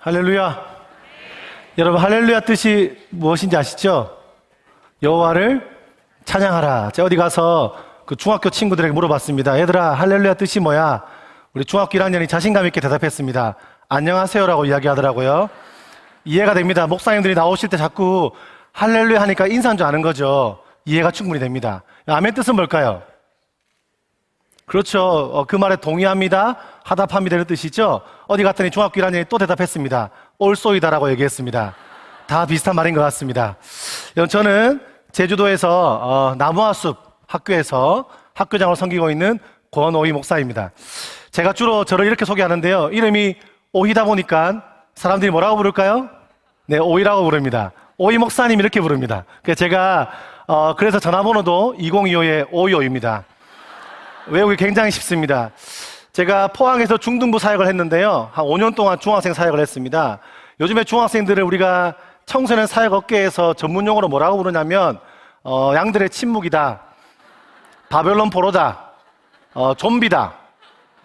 할렐루야. 여러분, 할렐루야 뜻이 무엇인지 아시죠? 여호와를 찬양하라. 제가 어디 가서 그 중학교 친구들에게 물어봤습니다. 얘들아, 할렐루야 뜻이 뭐야? 우리 중학교 1학년이 자신감 있게 대답했습니다. 안녕하세요라고 이야기하더라고요. 이해가 됩니다. 목사님들이 나오실 때 자꾸 할렐루야 하니까 인사인 줄 아는 거죠. 이해가 충분히 됩니다. 아멘 뜻은 뭘까요? 그렇죠. 그 말에 동의합니다, 하답합니다 이런 뜻이죠. 어디 갔더니 중학교 1학년이 또 대답했습니다. 올소이다라고 얘기했습니다. 다 비슷한 말인 것 같습니다. 저는 제주도에서 나무화숲 학교에서 학교장으로 섬기고 있는 권오희 목사입니다. 제가 주로 저를 이렇게 소개하는데요. 이름이 오희다 보니까 사람들이 뭐라고 부를까요? 네, 오희라고 부릅니다. 오희 목사님 이렇게 부릅니다. 제가 그래서 전화번호도 2025-525입니다. 외우기 굉장히 쉽습니다. 제가 포항에서 중등부 사역을 했는데요. 한 5년 동안 중학생 사역을 했습니다. 요즘에 중학생들을 우리가 청소년 사역 업계에서 전문용어로 뭐라고 부르냐면 양들의 침묵이다, 바벨론 포로다, 좀비다,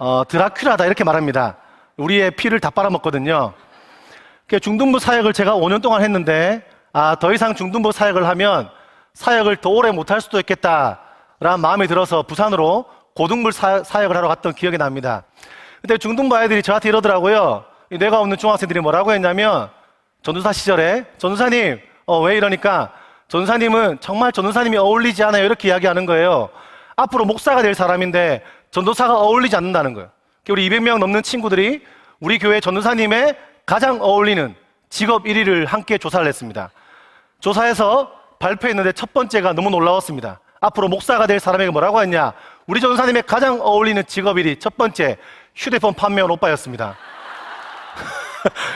드라큘라다 이렇게 말합니다. 우리의 피를 다 빨아먹거든요. 중등부 사역을 제가 5년 동안 했는데 더 이상 중등부 사역을 하면 사역을 더 오래 못할 수도 있겠다라는 마음이 들어서 부산으로 고등부 사역을 하러 갔던 기억이 납니다. 그때 중등부 아이들이 저한테 이러더라고요. 뇌가 없는 중학생들이 뭐라고 했냐면, 전도사 시절에 전도사님 왜 이러니까 전도사님은 정말 전도사님이 어울리지 않아요 이렇게 이야기하는 거예요. 앞으로 목사가 될 사람인데 전도사가 어울리지 않는다는 거예요. 우리 200명 넘는 친구들이 우리 교회 전도사님의 가장 어울리는 직업 1위를 함께 조사를 했습니다. 조사해서 발표했는데 첫 번째가 너무 놀라웠습니다. 앞으로 목사가 될 사람에게 뭐라고 했냐? 우리 전도사님의 가장 어울리는 직업 1위 첫 번째, 휴대폰 판매원 오빠였습니다.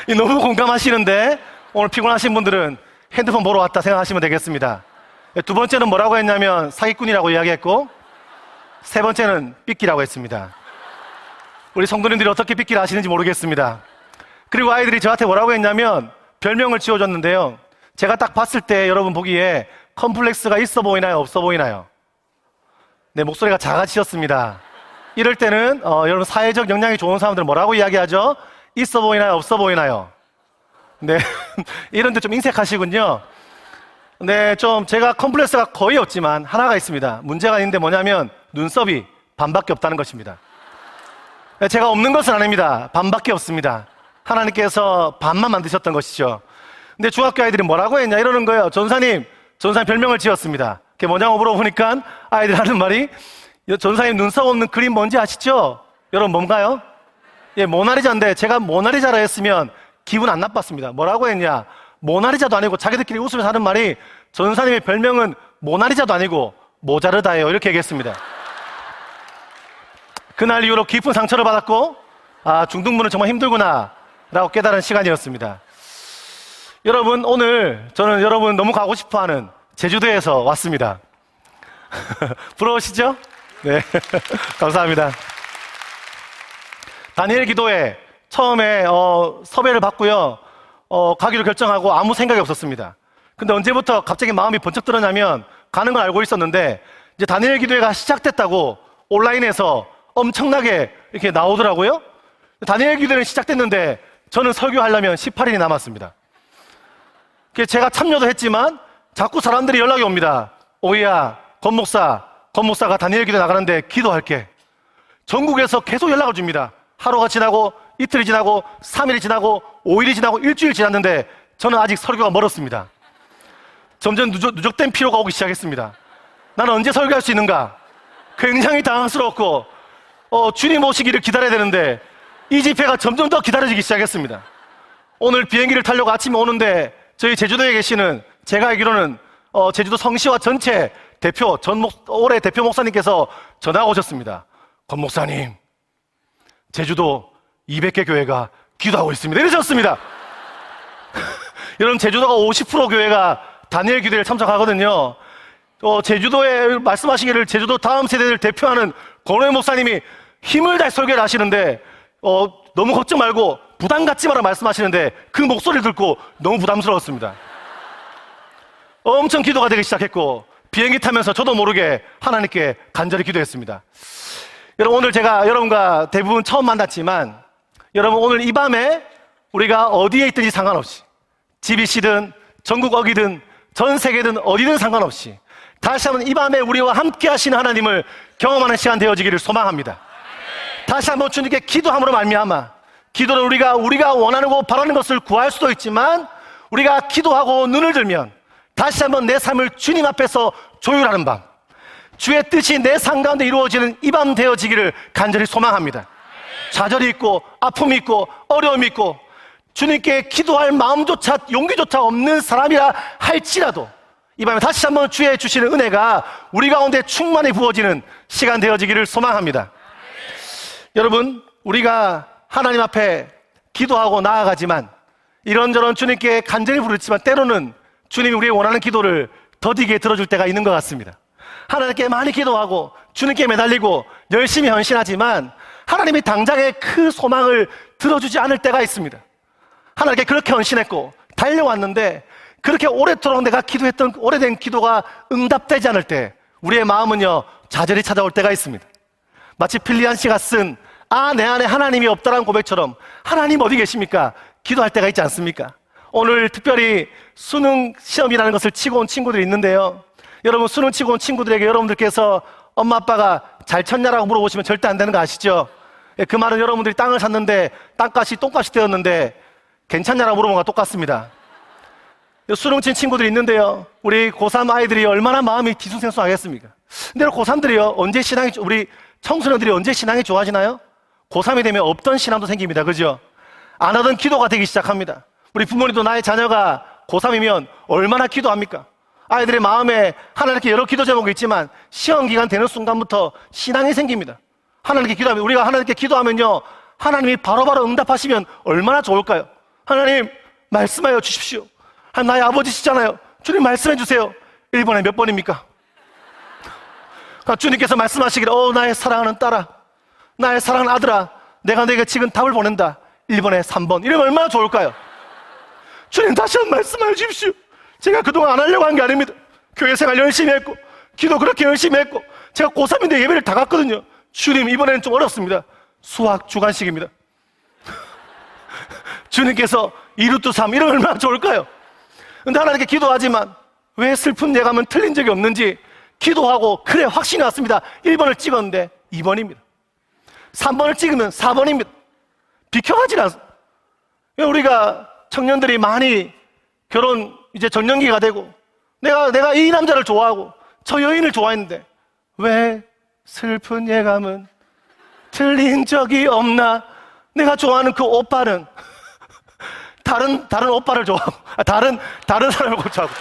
너무 공감하시는데 오늘 피곤하신 분들은 핸드폰 보러 왔다 생각하시면 되겠습니다. 두 번째는 뭐라고 했냐면 사기꾼이라고 이야기했고, 세 번째는 삐끼라고 했습니다. 우리 성도님들이 어떻게 삐끼를 아시는지 모르겠습니다. 그리고 아이들이 저한테 뭐라고 했냐면 별명을 지어줬는데요. 제가 딱 봤을 때 여러분 보기에 컴플렉스가 있어 보이나요? 없어 보이나요? 네, 목소리가 작아지셨습니다. 이럴 때는 여러분 사회적 역량이 좋은 사람들은 뭐라고 이야기하죠? 있어 보이나요? 없어 보이나요? 네, 이런데 좀 인색하시군요. 네, 좀 제가 컴플렉스가 거의 없지만 하나가 있습니다. 문제가 있는데 뭐냐면 눈썹이 반밖에 없다는 것입니다. 네, 제가 없는 것은 아닙니다. 반밖에 없습니다. 하나님께서 반만 만드셨던 것이죠. 근데 중학교 아이들이 뭐라고 했냐 이러는 거예요. 전사님 별명을 지었습니다. 그게 뭐냐고 물어보니까 아이들 하는 말이, 전사님 눈썹 없는 그림 뭔지 아시죠? 여러분 뭔가요? 예, 모나리자인데 제가 모나리자라 했으면 기분 안 나빴습니다. 뭐라고 했냐? 모나리자도 아니고 자기들끼리 웃으면서 하는 말이, 전사님의 별명은 모나리자도 아니고 모자르다예요 이렇게 얘기했습니다. 그날 이후로 깊은 상처를 받았고, 중등부는 정말 힘들구나 라고 깨달은 시간이었습니다. 여러분, 오늘 저는 여러분 너무 가고 싶어하는 제주도에서 왔습니다. 부러우시죠? 네, 감사합니다. 다니엘 기도회 처음에 섭외를 받고요, 가기로 결정하고 아무 생각이 없었습니다. 근데 언제부터 갑자기 마음이 번쩍 들었냐면, 가는 걸 알고 있었는데 이제 다니엘 기도회가 시작됐다고 온라인에서 엄청나게 이렇게 나오더라고요. 다니엘 기도회는 시작됐는데 저는 설교하려면 18일이 남았습니다. 제가 참여도 했지만 자꾸 사람들이 연락이 옵니다. 오희야, 권 목사가 다니엘 기도 나가는데 기도할게. 전국에서 계속 연락을 줍니다. 하루가 지나고 이틀이 지나고 3일이 지나고 5일이 지나고 일주일 지났는데 저는 아직 설교가 멀었습니다. 점점 누적된 피로가 오기 시작했습니다. 나는 언제 설교할 수 있는가? 굉장히 당황스러웠고 주님 오시기를 기다려야 되는데 이 집회가 점점 더 기다려지기 시작했습니다. 오늘 비행기를 타려고 아침에 오는데 저희 제주도에 계시는, 제가 알기로는 제주도 성시와 전체 대표, 올해 대표 목사님께서 전화가 오셨습니다. 권 목사님, 제주도 200개 교회가 기도하고 있습니다 이러셨습니다. 여러분, 제주도가 50% 교회가 다니엘 기도회에 참석하거든요. 제주도에 말씀하시기를 제주도 다음 세대를 대표하는 권오희 목사님이 힘을 다해 설교를 하시는데 너무 걱정 말고 부담 갖지 마라 말씀하시는데 그 목소리를 듣고 너무 부담스러웠습니다. 엄청 기도가 되기 시작했고 비행기 타면서 저도 모르게 하나님께 간절히 기도했습니다. 여러분, 오늘 제가 여러분과 대부분 처음 만났지만 여러분, 오늘 이 밤에 우리가 어디에 있든지 상관없이, 집이시든 전국 어디든 전 세계든 어디든 상관없이 다시 한번 이 밤에 우리와 함께 하시는 하나님을 경험하는 시간 되어지기를 소망합니다. 다시 한번 주님께 기도함으로 말미암아, 기도는 우리가 원하는 거 바라는 것을 구할 수도 있지만, 우리가 기도하고 눈을 들면 다시 한번 내 삶을 주님 앞에서 조율하는 밤, 주의 뜻이 내 삶 가운데 이루어지는 이 밤 되어지기를 간절히 소망합니다. 좌절이 있고 아픔이 있고 어려움이 있고 주님께 기도할 마음조차 용기조차 없는 사람이라 할지라도 이 밤에 다시 한번 주의 주시는 은혜가 우리 가운데 충만히 부어지는 시간 되어지기를 소망합니다. 여러분, 우리가 하나님 앞에 기도하고 나아가지만, 이런저런 주님께 간절히 부르지만 때로는 주님이 우리의 원하는 기도를 더디게 들어줄 때가 있는 것 같습니다. 하나님께 많이 기도하고 주님께 매달리고 열심히 헌신하지만 하나님이 당장의 그 소망을 들어주지 않을 때가 있습니다. 하나님께 그렇게 헌신했고 달려왔는데 그렇게 오래도록 내가 기도했던 오래된 기도가 응답되지 않을 때 우리의 마음은요, 좌절이 찾아올 때가 있습니다. 마치 필리안 씨가 쓴 내 안에 하나님이 없다라는 고백처럼 하나님 어디 계십니까? 기도할 때가 있지 않습니까? 오늘 특별히 수능 시험이라는 것을 치고 온 친구들이 있는데요, 여러분, 수능 치고 온 친구들에게 여러분들께서 엄마 아빠가 잘 쳤냐라고 물어보시면 절대 안 되는 거 아시죠? 그 말은 여러분들이 땅을 샀는데 땅값이 똥값이 되었는데 괜찮냐라고 물어본 거와 똑같습니다. 수능 친 친구들이 있는데요, 우리 고3 아이들이 얼마나 마음이 뒤숭생숭하겠습니까? 근데 고3들이요, 언제 우리 청소년들이 언제 신앙이 좋아지나요? 고3이 되면 없던 신앙도 생깁니다. 그죠? 안 하던 기도가 되기 시작합니다. 우리 부모님도 나의 자녀가 고3이면 얼마나 기도합니까? 아이들의 마음에 하나님께 여러 기도 제목이 있지만 시험 기간 되는 순간부터 신앙이 생깁니다. 하나님께 기도하면, 우리가 하나님께 기도하면요, 하나님이 바로바로 응답하시면 얼마나 좋을까요? 하나님 말씀하여 주십시오. 나의 아버지시잖아요. 주님 말씀해 주세요. 1번에 몇 번입니까? 주님께서 말씀하시기를, 나의 사랑하는 딸아, 나의 사랑하는 아들아, 내가 너에게 지금 답을 보낸다. 1번에 3번. 이러면 얼마나 좋을까요? 주님 다시 한번 말씀하여 주십시오. 제가 그동안 안 하려고 한 게 아닙니다. 교회 생활 열심히 했고 기도 그렇게 열심히 했고 제가 고3인데 예배를 다 갔거든요. 주님 이번에는 좀 어렵습니다. 수학 주관식입니다. 주님께서 2루트 3 이러면 얼마나 좋을까요? 근데 하나님께 기도하지만 왜 슬픈 예감은 틀린 적이 없는지 기도하고 그래 확신이 왔습니다. 1번을 찍었는데 2번입니다. 3번을 찍으면 4번입니다. 비켜가지 않습니다. 우리가 청년들이 많이 결혼 이제 전년기가 되고 내가 이 남자를 좋아하고 저 여인을 좋아했는데 왜 슬픈 예감은 틀린 적이 없나? 내가 좋아하는 그 오빠는 다른 오빠를 좋아하고 다른 사람을 고쳐하고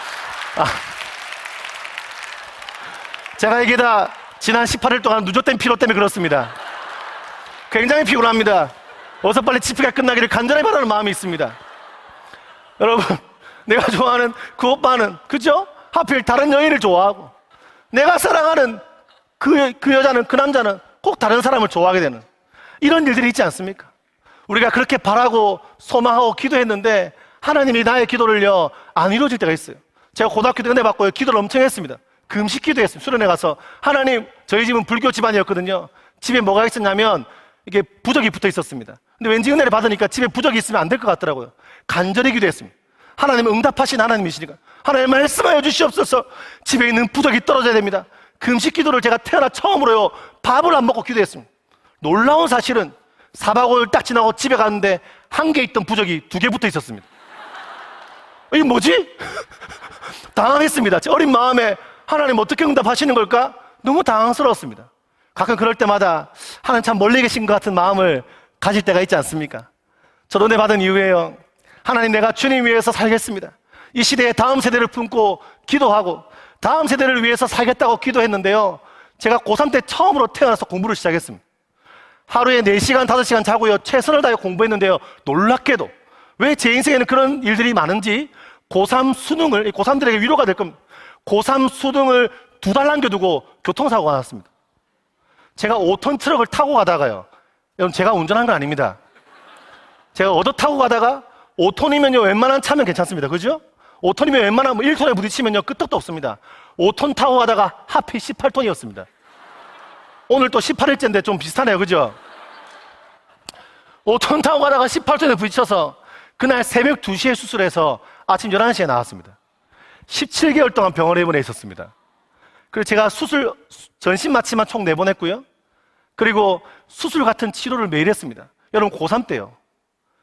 제가 이게 다 지난 18일 동안 누적된 피로 때문에 그렇습니다. 굉장히 피곤합니다. 어서 빨리 집회가 끝나기를 간절히 바라는 마음이 있습니다. 여러분, 내가 좋아하는 그 오빠는 그죠? 하필 다른 여인을 좋아하고 내가 사랑하는 그 여자는, 그 남자는 꼭 다른 사람을 좋아하게 되는 이런 일들이 있지 않습니까? 우리가 그렇게 바라고 소망하고 기도했는데 하나님이 나의 기도를요 안 이루어질 때가 있어요. 제가 고등학교 때 은혜 받고 기도를 엄청 했습니다. 금식 기도했습니다. 수련회 가서 하나님, 저희 집은 불교 집안이었거든요. 집에 뭐가 있었냐면 이게 부적이 붙어 있었습니다. 근데 왠지 은혜를 받으니까 집에 부적이 있으면 안 될 것 같더라고요. 간절히 기도했습니다. 하나님은 응답하신 하나님이시니까 하나님 말씀하여 주시옵소서. 집에 있는 부적이 떨어져야 됩니다. 금식 기도를 제가 태어나 처음으로요 밥을 안 먹고 기도했습니다. 놀라운 사실은 4박 5일 딱 지나고 집에 갔는데 한 개 있던 부적이 2개 붙어 있었습니다. 이게 뭐지? 당황했습니다. 제 어린 마음에 하나님 어떻게 응답하시는 걸까? 너무 당황스러웠습니다. 가끔 그럴 때마다 하나님 참 멀리 계신 것 같은 마음을 가질 때가 있지 않습니까? 저도 은혜 받은 이후에요, 하나님 내가 주님 위해서 살겠습니다. 이 시대의 다음 세대를 품고 기도하고 다음 세대를 위해서 살겠다고 기도했는데요, 제가 고3 때 처음으로 태어나서 공부를 시작했습니다. 하루에 4시간, 5시간 자고요 최선을 다해 공부했는데요, 놀랍게도 왜 제 인생에는 그런 일들이 많은지 고3 수능을, 고3들에게 위로가 될 겁니다. 고3 수능을 2달 남겨두고 교통사고가 났습니다. 제가 5톤 트럭을 타고 가다가요, 여러분 제가 운전한 건 아닙니다. 제가 얻어 타고 가다가 5톤이면요 웬만한 차면 괜찮습니다. 그죠? 5톤이면 웬만한 1톤에 부딪히면요 끄떡도 없습니다. 5톤 타고 가다가 하필 18톤이었습니다. 오늘 또 18일째인데 좀 비슷하네요. 그죠? 5톤 타고 가다가 18톤에 부딪혀서 그날 새벽 2시에 수술해서 아침 11시에 나왔습니다. 17개월 동안 병원에 입원해 있었습니다. 그리고 제가 수술 전신 마취만 총 4번 했고요. 그리고 수술 같은 치료를 매일 했습니다. 여러분 고3 때요.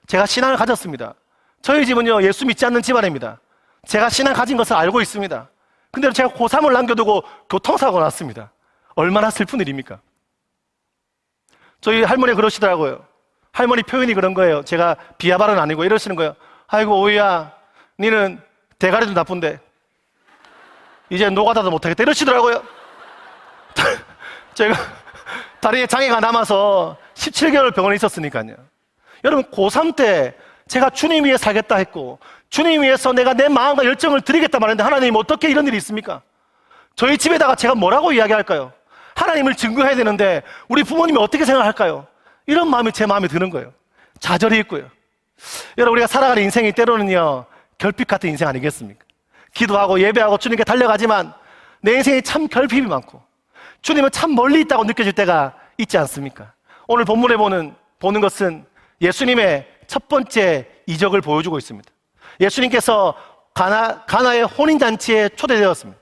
제가 신앙을 가졌습니다. 저희 집은요 예수 믿지 않는 집안입니다. 제가 신앙 가진 것을 알고 있습니다. 근데 제가 고3을 남겨두고 교통사고가 났습니다. 얼마나 슬픈 일입니까? 저희 할머니가 그러시더라고요. 할머니 표현이 그런 거예요. 제가 비하발은 아니고 이러시는 거예요. 아이고 오이야, 니는 대가리도 나쁜데 이제 노가다도 못하겠다 이러시더라고요. 제가 다리에 장애가 남아서 17개월 병원에 있었으니까요. 여러분 고3 때 제가 주님 위해 살겠다 했고 주님 위해서 내가 내 마음과 열정을 드리겠다 말했는데 하나님 어떻게 이런 일이 있습니까? 저희 집에다가 제가 뭐라고 이야기할까요? 하나님을 증거해야 되는데 우리 부모님이 어떻게 생각할까요? 이런 마음이 제 마음에 드는 거예요. 좌절이 있고요. 여러분 우리가 살아가는 인생이 때로는요 결핍 같은 인생 아니겠습니까? 기도하고 예배하고 주님께 달려가지만 내 인생에 참 결핍이 많고 주님은 참 멀리 있다고 느껴질 때가 있지 않습니까? 오늘 본문에 보는 것은 예수님의 첫 번째 이적을 보여주고 있습니다. 예수님께서 가나의 혼인잔치에 초대되었습니다.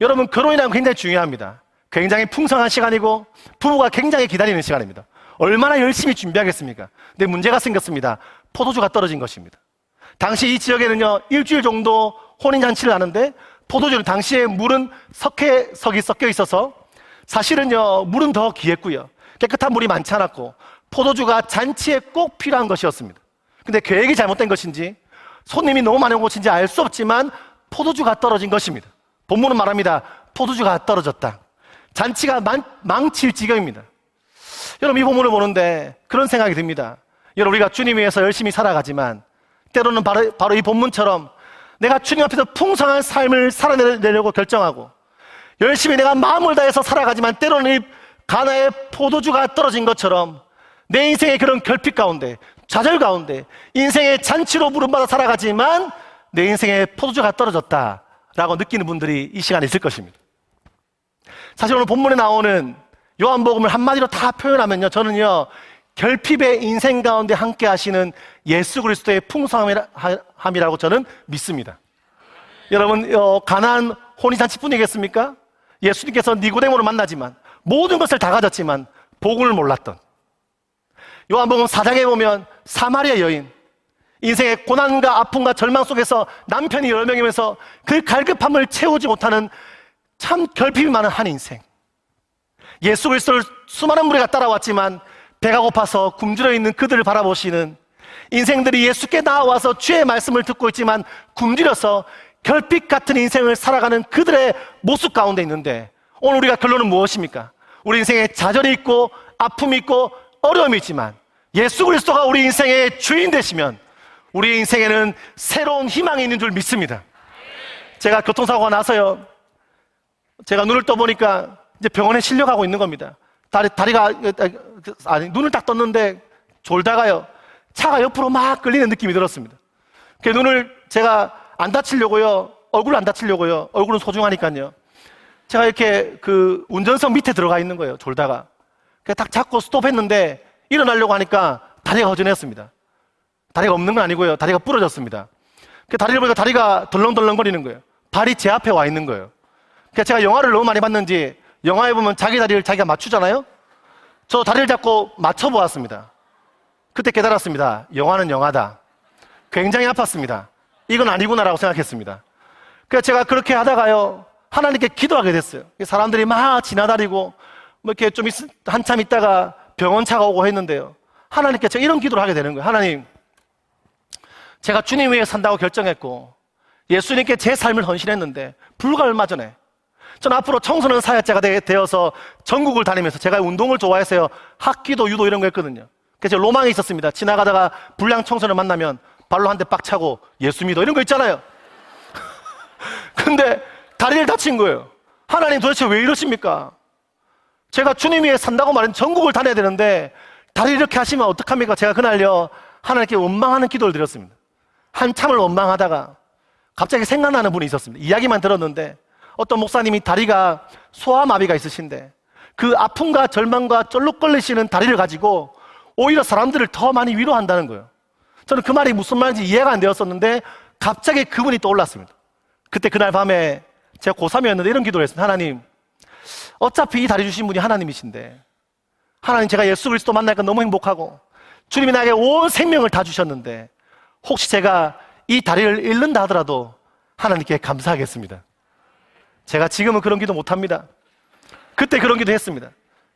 여러분 결혼이라는 건 굉장히 중요합니다. 굉장히 풍성한 시간이고 부부가 굉장히 기다리는 시간입니다. 얼마나 열심히 준비하겠습니까? 근데 문제가 생겼습니다. 포도주가 떨어진 것입니다. 당시 이 지역에는요 일주일 정도 혼인잔치를 하는데 포도주는 당시에 물은 석이 섞여 있어서 사실은요 물은 더 귀했고요 깨끗한 물이 많지 않았고 포도주가 잔치에 꼭 필요한 것이었습니다. 근데 계획이 잘못된 것인지 손님이 너무 많이 온 것인지 알 수 없지만 포도주가 떨어진 것입니다. 본문은 말합니다. 포도주가 떨어졌다. 잔치가 망칠 지경입니다. 여러분 이 본문을 보는데 그런 생각이 듭니다. 여러분 우리가 주님 위해서 열심히 살아가지만 때로는 바로 이 본문처럼 내가 주님 앞에서 풍성한 삶을 살아내려고 결정하고 열심히 내가 마음을 다해서 살아가지만 때로는 이 가나의 포도주가 떨어진 것처럼 내 인생의 그런 결핍 가운데 좌절 가운데 인생의 잔치로 부름받아 살아가지만 내 인생의 포도주가 떨어졌다라고 느끼는 분들이 이 시간에 있을 것입니다. 사실 오늘 본문에 나오는 요한복음을 한마디로 다 표현하면요 저는요 결핍의 인생 가운데 함께 하시는 예수 그리스도의 풍성함이라고 저는 믿습니다. 여러분 가나안 혼인잔치뿐이겠습니까? 예수님께서 니고데모를 만나지만 모든 것을 다 가졌지만 복음을 몰랐던 요한복음 4장에 보면 사마리아 여인 인생의 고난과 아픔과 절망 속에서 남편이 여러 명이면서 그 갈급함을 채우지 못하는 참 결핍이 많은 한 인생 예수 그리스도를 수많은 무리가 따라왔지만 배가 고파서 굶주려 있는 그들을 바라보시는 인생들이 예수께 나와서 주의 말씀을 듣고 있지만 굶주려서 결핍 같은 인생을 살아가는 그들의 모습 가운데 있는데 오늘 우리가 결론은 무엇입니까? 우리 인생에 좌절이 있고 아픔이 있고 어려움이 있지만 예수 그리스도가 우리 인생의 주인 되시면 우리 인생에는 새로운 희망이 있는 줄 믿습니다. 제가 교통사고가 나서요 제가 눈을 떠보니까 이제 병원에 실려가고 있는 겁니다. 눈을 딱 떴는데 졸다가요 차가 옆으로 막 끌리는 느낌이 들었습니다. 그 눈을 제가 안 다치려고요 얼굴 안 다치려고요 얼굴은 소중하니까요 제가 이렇게 그 운전석 밑에 들어가 있는 거예요 졸다가 딱 잡고 스톱했는데 일어나려고 하니까 다리가 허전했습니다. 다리가 없는 건 아니고요 다리가 부러졌습니다. 다리를 보니까 다리가 덜렁덜렁거리는 거예요. 발이 제 앞에 와 있는 거예요. 제가 영화를 너무 많이 봤는지 영화에 보면 자기 다리를 자기가 맞추잖아요. 저 다리를 잡고 맞춰보았습니다. 그때 깨달았습니다. 영화는 영화다. 굉장히 아팠습니다. 이건 아니구나라고 생각했습니다. 그래서 제가 그렇게 하다가요 하나님께 기도하게 됐어요. 사람들이 막 지나다니고 뭐 이렇게 좀 한참 있다가 병원차가 오고 했는데요 하나님께 제가 이런 기도를 하게 되는 거예요. 하나님 제가 주님 위해 산다고 결정했고 예수님께 제 삶을 헌신했는데 불과 얼마 전에 저는 앞으로 청소년 사역자가 되어서 전국을 다니면서 제가 운동을 좋아해서요 학기도 유도 이런 거 했거든요. 그래서 로망이 있었습니다. 지나가다가 불량 청소년 만나면 발로 한 대 빡 차고 예수 믿어 이런 거 있잖아요. 근데 다리를 다친 거예요. 하나님 도대체 왜 이러십니까? 제가 주님 위해 산다고 말은 전국을 다녀야 되는데 다리 이렇게 하시면 어떡합니까? 제가 그날요 하나님께 원망하는 기도를 드렸습니다. 한참을 원망하다가 갑자기 생각나는 분이 있었습니다. 이야기만 들었는데 어떤 목사님이 다리가 소아마비가 있으신데 그 아픔과 절망과 쩔룩거리시는 다리를 가지고 오히려 사람들을 더 많이 위로한다는 거예요. 저는 그 말이 무슨 말인지 이해가 안 되었었는데 갑자기 그분이 떠올랐습니다. 그때 그날 밤에 제가 고3이었는데 이런 기도를 했습니다. 하나님, 어차피 이 다리 주신 분이 하나님이신데 하나님, 제가 예수 그리스도 만나니까 너무 행복하고 주님이 나에게 온 생명을 다 주셨는데 혹시 제가 이 다리를 잃는다 하더라도 하나님께 감사하겠습니다. 제가 지금은 그런 기도 못합니다. 그때 그런 기도 했습니다.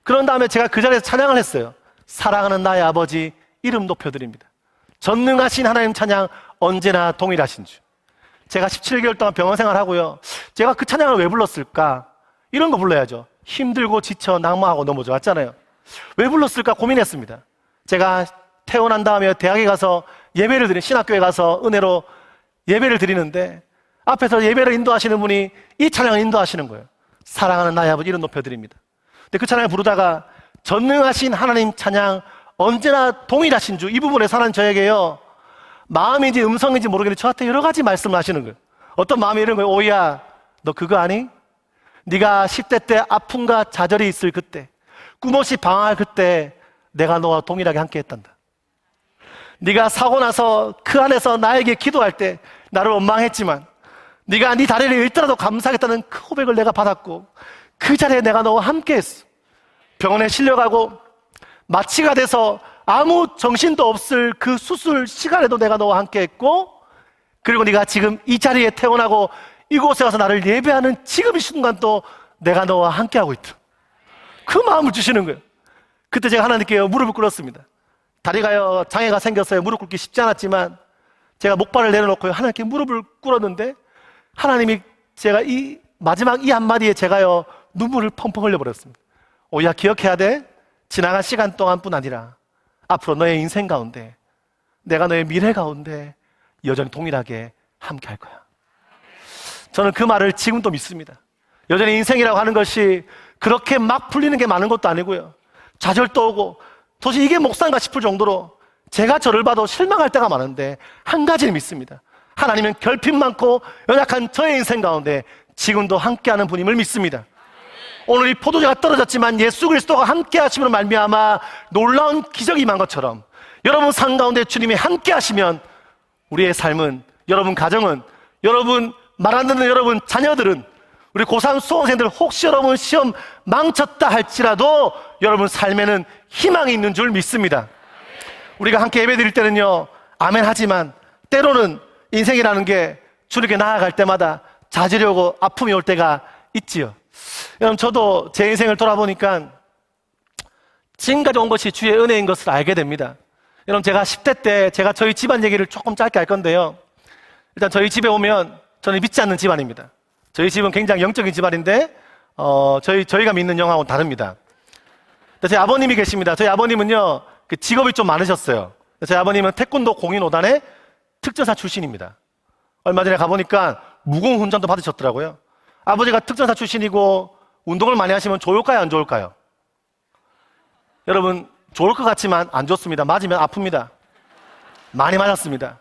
그런 다음에 제가 그 자리에서 찬양을 했어요. 사랑하는 나의 아버지 이름 높여드립니다. 전능하신 하나님 찬양 언제나 동일하신 주. 제가 17개월 동안 병원 생활하고요, 제가 그 찬양을 왜 불렀을까? 이런 거 불러야죠. 힘들고 지쳐 낙마하고 넘어져 왔잖아요. 왜 불렀을까 고민했습니다. 제가 태어난 다음에 대학에 가서 예배를 드린, 신학교에 가서 은혜로 예배를 드리는데 앞에서 예배를 인도하시는 분이 이 찬양을 인도하시는 거예요. 사랑하는 나의 아버지 이름 높여드립니다. 근데 그 찬양을 부르다가 전능하신 하나님 찬양 언제나 동일하신 주, 이 부분에 사는 저에게요, 마음인지 음성인지 모르겠는데 저한테 여러 가지 말씀을 하시는 거예요. 어떤 마음이 이런 거예요. 오이야, 너 그거 아니? 네가 10대 때 아픔과 좌절이 있을 그때, 꿈없이 방황할 그때 내가 너와 동일하게 함께 했단다. 네가 사고 나서 그 안에서 나에게 기도할 때 나를 원망했지만 네가 네 다리를 잃더라도 감사하겠다는 그 고백을 내가 받았고 그 자리에 내가 너와 함께 했어. 병원에 실려가고 마취가 돼서 아무 정신도 없을 그 수술 시간에도 내가 너와 함께 했고, 그리고 네가 지금 이 자리에 태어나고 이곳에 와서 나를 예배하는 지금 이 순간도 내가 너와 함께 하고 있다. 그 마음을 주시는 거예요. 그때 제가 하나님께 무릎을 꿇었습니다. 다리가요, 장애가 생겼어요. 무릎 꿇기 쉽지 않았지만 제가 목발을 내려놓고 하나님께 무릎을 꿇었는데 하나님이 제가 이 마지막 이 한마디에 제가요 눈물을 펑펑 흘려버렸습니다. 오야, 기억해야 돼. 지나간 시간 동안뿐 아니라 앞으로 너의 인생 가운데, 내가 너의 미래 가운데 여전히 동일하게 함께 할 거야. 저는 그 말을 지금도 믿습니다. 여전히 인생이라고 하는 것이 그렇게 막 풀리는 게 많은 것도 아니고요, 좌절도 오고 도대체 이게 목사인가 싶을 정도로 제가 저를 봐도 실망할 때가 많은데 한 가지를 믿습니다. 하나님은 결핍 많고 연약한 저의 인생 가운데 지금도 함께하는 분임을 믿습니다. 오늘 이 포도주가 떨어졌지만 예수 그리스도가 함께 하심으로 말미암아 놀라운 기적이 임한 것처럼 여러분 삶 가운데 주님이 함께 하시면 우리의 삶은, 여러분 가정은, 여러분 말 안 듣는 여러분 자녀들은, 우리 고3 수험생들 혹시 여러분 시험 망쳤다 할지라도 여러분 삶에는 희망이 있는 줄 믿습니다. 우리가 함께 예배 드릴 때는요 아멘 하지만 때로는 인생이라는 게 주님께 나아갈 때마다 좌절이 오고 아픔이 올 때가 있지요. 여러분, 저도 제 인생을 돌아보니까 지금까지 온 것이 주의 은혜인 것을 알게 됩니다. 여러분, 제가 10대 때 제가 저희 집안 얘기를 조금 짧게 할 건데요, 일단 저희 집에 오면 저는 믿지 않는 집안입니다. 저희 집은 굉장히 영적인 집안인데 저희가 믿는 영하고는 다릅니다. 저희 아버님이 계십니다. 저희 아버님은요 그 직업이 좀 많으셨어요. 저희 아버님은 태권도 공인오단의 특전사 출신입니다. 얼마 전에 가보니까 무공훈장도 받으셨더라고요. 아버지가 특전사 출신이고 운동을 많이 하시면 좋을까요, 안 좋을까요? 여러분, 좋을 것 같지만 안 좋습니다. 맞으면 아픕니다. 많이 맞았습니다.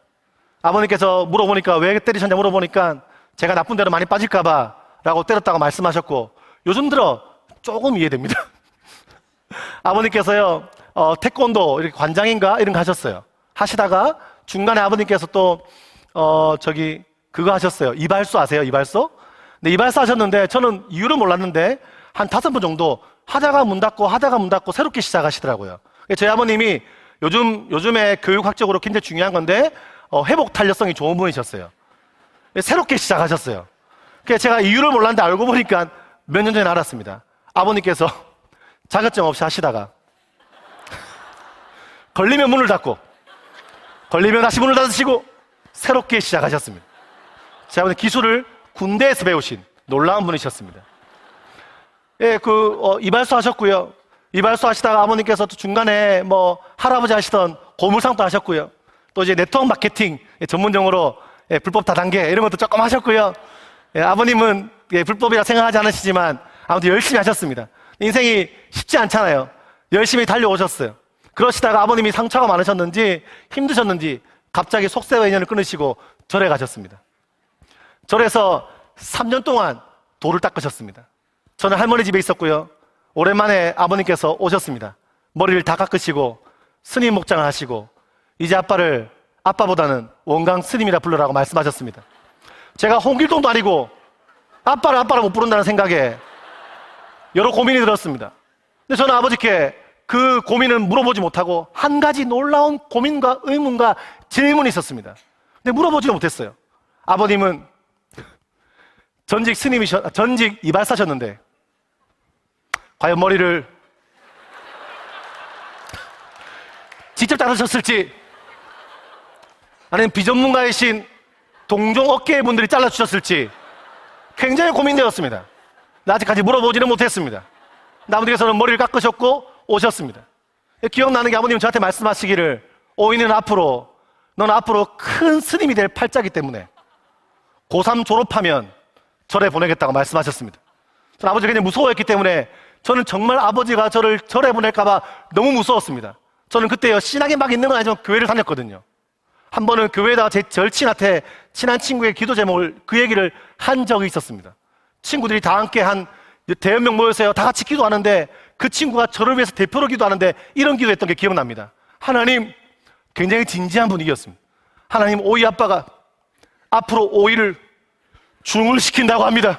아버님께서 물어보니까 왜 때리셨냐 물어보니까 제가 나쁜 데로 많이 빠질까봐 라고 때렸다고 말씀하셨고, 요즘 들어 조금 이해됩니다. 아버님께서요 태권도 이렇게 관장인가 이런 거 하셨어요. 하시다가 중간에 아버님께서 또 그거 하셨어요. 이발소 아세요? 이발소? 네, 이발소 하셨는데 저는 이유를 몰랐는데 한 5번 정도 하다가 문 닫고 새롭게 시작하시더라고요. 저희 아버님이 요즘에 교육학적으로 굉장히 중요한 건데 회복 탄력성이 좋은 분이셨어요. 새롭게 시작하셨어요. 그래서 제가 이유를 몰랐는데 알고 보니까 몇 년 전에 알았습니다. 아버님께서 자격증 없이 하시다가 걸리면 문을 닫고 걸리면 다시 문을 닫으시고 새롭게 시작하셨습니다. 제 아버님 기술을 군대에서 배우신 놀라운 분이셨습니다. 예, 이발소 하셨고요. 이발소 하시다가 아버님께서 또 중간에 할아버지 하시던 고물상도 하셨고요. 또 이제 네트워크 마케팅 전문용어로 불법 다단계 이런 것도 조금 하셨고요. 예, 아버님은 불법이라 생각하지 않으시지만 아무튼 열심히 하셨습니다. 인생이 쉽지 않잖아요. 열심히 달려오셨어요. 그러시다가 아버님이 상처가 많으셨는지 힘드셨는지 갑자기 속세와 인연을 끊으시고 절에 가셨습니다. 절에서 3년 동안 돌을 닦으셨습니다. 저는 할머니 집에 있었고요. 오랜만에 아버님께서 오셨습니다. 머리를 다 깎으시고 스님 목장을 하시고 이제 아빠보다는 원강 스님이라 불러라고 말씀하셨습니다. 제가 홍길동도 아니고 아빠를 못 부른다는 생각에 여러 고민이 들었습니다. 근데 저는 아버지께 그 고민을 물어보지 못하고 한 가지 놀라운 고민과 의문과 질문이 있었습니다. 근데 물어보지도 못했어요. 아버님은 전직 이발사셨는데 과연 머리를 직접 자르셨을지 아니면 비전문가이신 동종 업계의 분들이 잘라주셨을지 굉장히 고민되었습니다. 아직까지 물어보지는 못했습니다. 아버님께서는 머리를 깎으셨고 오셨습니다. 기억나는 게 아버님은 저한테 말씀하시기를 오이는 넌 앞으로 큰 스님이 될 팔자이기 때문에 고3 졸업하면 절에 보내겠다고 말씀하셨습니다. 저는 아버지가 굉장히 무서워했기 때문에 저는 정말 아버지가 저를 절에 보낼까봐 너무 무서웠습니다. 저는 그때요, 신학에 막 있는 건 아니지만 교회를 다녔거든요. 한 번은 교회에다가 제 절친한테 친한 친구의 기도 제목을 그 얘기를 한 적이 있었습니다. 친구들이 다 함께 한 대여 명 모여서요, 다 같이 기도하는데 그 친구가 저를 위해서 대표로 기도하는데 이런 기도했던 게 기억납니다. 하나님, 굉장히 진지한 분위기였습니다. 하나님, 오이 아빠가 앞으로 오이를 중을 시킨다고 합니다.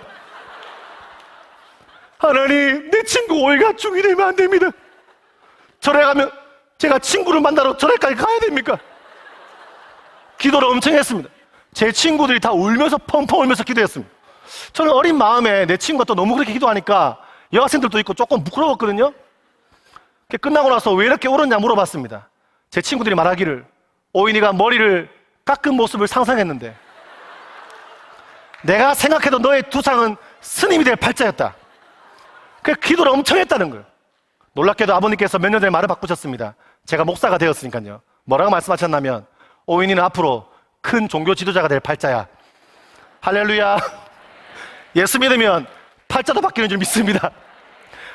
하나님, 내 친구 오이가 중이 되면 안 됩니다. 절에 가면 제가 친구를 만나러 절에까지 가야 됩니까? 기도를 엄청 했습니다. 제 친구들이 다 울면서 펑펑 울면서 기도했습니다. 저는 어린 마음에 내 친구가 또 너무 그렇게 기도하니까 여학생들도 있고 조금 부끄러웠거든요. 끝나고 나서 왜 이렇게 울었냐 물어봤습니다. 제 친구들이 말하기를 오인이가 머리를 깎은 모습을 상상했는데 내가 생각해도 너의 두상은 스님이 될 팔자였다. 그래서 기도를 엄청 했다는 거예요. 놀랍게도 아버님께서 몇 년 전에 말을 바꾸셨습니다. 제가 목사가 되었으니까요. 뭐라고 말씀하셨냐면 오인이는 앞으로 큰 종교 지도자가 될 팔자야. 할렐루야. 예수 믿으면 팔자도 바뀌는 줄 믿습니다.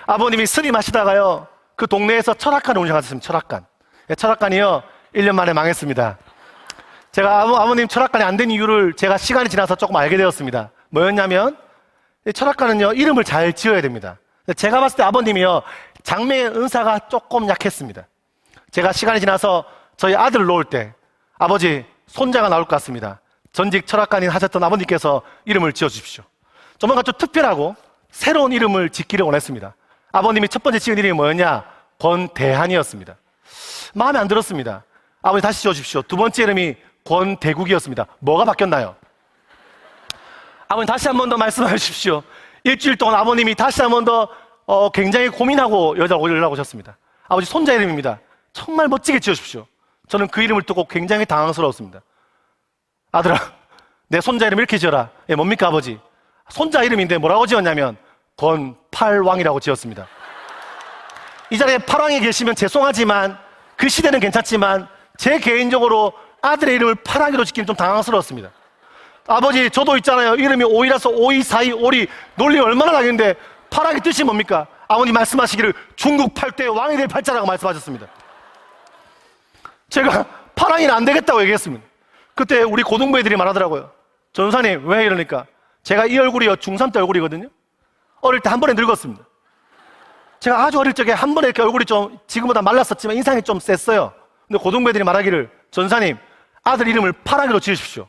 아버님이 스님 하시다가요, 그 동네에서 철학관을 운영하셨습니다. 철학관. 철학관이요, 1년 만에 망했습니다. 제가 아버님 철학관이 안 된 이유를 제가 시간이 지나서 조금 알게 되었습니다. 뭐였냐면, 철학관은요, 이름을 잘 지어야 됩니다. 제가 봤을 때 아버님이요, 장래의 은사가 조금 약했습니다. 제가 시간이 지나서 저희 아들을 놓을 때, 아버지, 손자가 나올 것 같습니다. 전직 철학관인 하셨던 아버님께서 이름을 지어주십시오. 조만간 좀 특별하고 새로운 이름을 짓기를 원했습니다. 아버님이 첫 번째 지은 이름이 뭐였냐? 권대한이었습니다. 마음에 안 들었습니다. 아버지 다시 지어주십시오. 두 번째 이름이 권대국이었습니다. 뭐가 바뀌었나요? 아버님 다시 한 번 더 말씀해 주십시오. 일주일 동안 아버님이 다시 한 번 더 굉장히 고민하고 연락 오셨습니다. 아버지 손자 이름입니다. 정말 멋지게 지어주십시오. 저는 그 이름을 듣고 굉장히 당황스러웠습니다. 아들아, 내 손자 이름 이렇게 지어라. 예, 뭡니까 아버지? 손자 이름인데 뭐라고 지었냐면 권팔왕이라고 지었습니다. 이 자리에 팔왕이 계시면 죄송하지만 그 시대는 괜찮지만 제 개인적으로 아들의 이름을 팔왕이로 짓기는 좀 당황스러웠습니다. 아버지, 저도 있잖아요. 이름이 오이라서 오이, 사이, 오리 논리 얼마나 나겠는데 팔왕이 뜻이 뭡니까? 아버님 말씀하시기를 중국 8대 왕이 될 팔자라고 말씀하셨습니다. 제가 팔왕이는 안 되겠다고 얘기했습니다. 그때 우리 고등부 애들이 말하더라고요. 전사님, 왜 이러니까? 제가 이 얼굴이요, 중3 때 얼굴이거든요. 어릴 때 한 번에 늙었습니다. 제가 아주 어릴 적에 한 번에 이렇게 얼굴이 좀 지금보다 말랐었지만 인상이 좀 셌어요. 근데 고등부 애들이 말하기를, 전사님, 아들 이름을 파랑이로 지으십시오.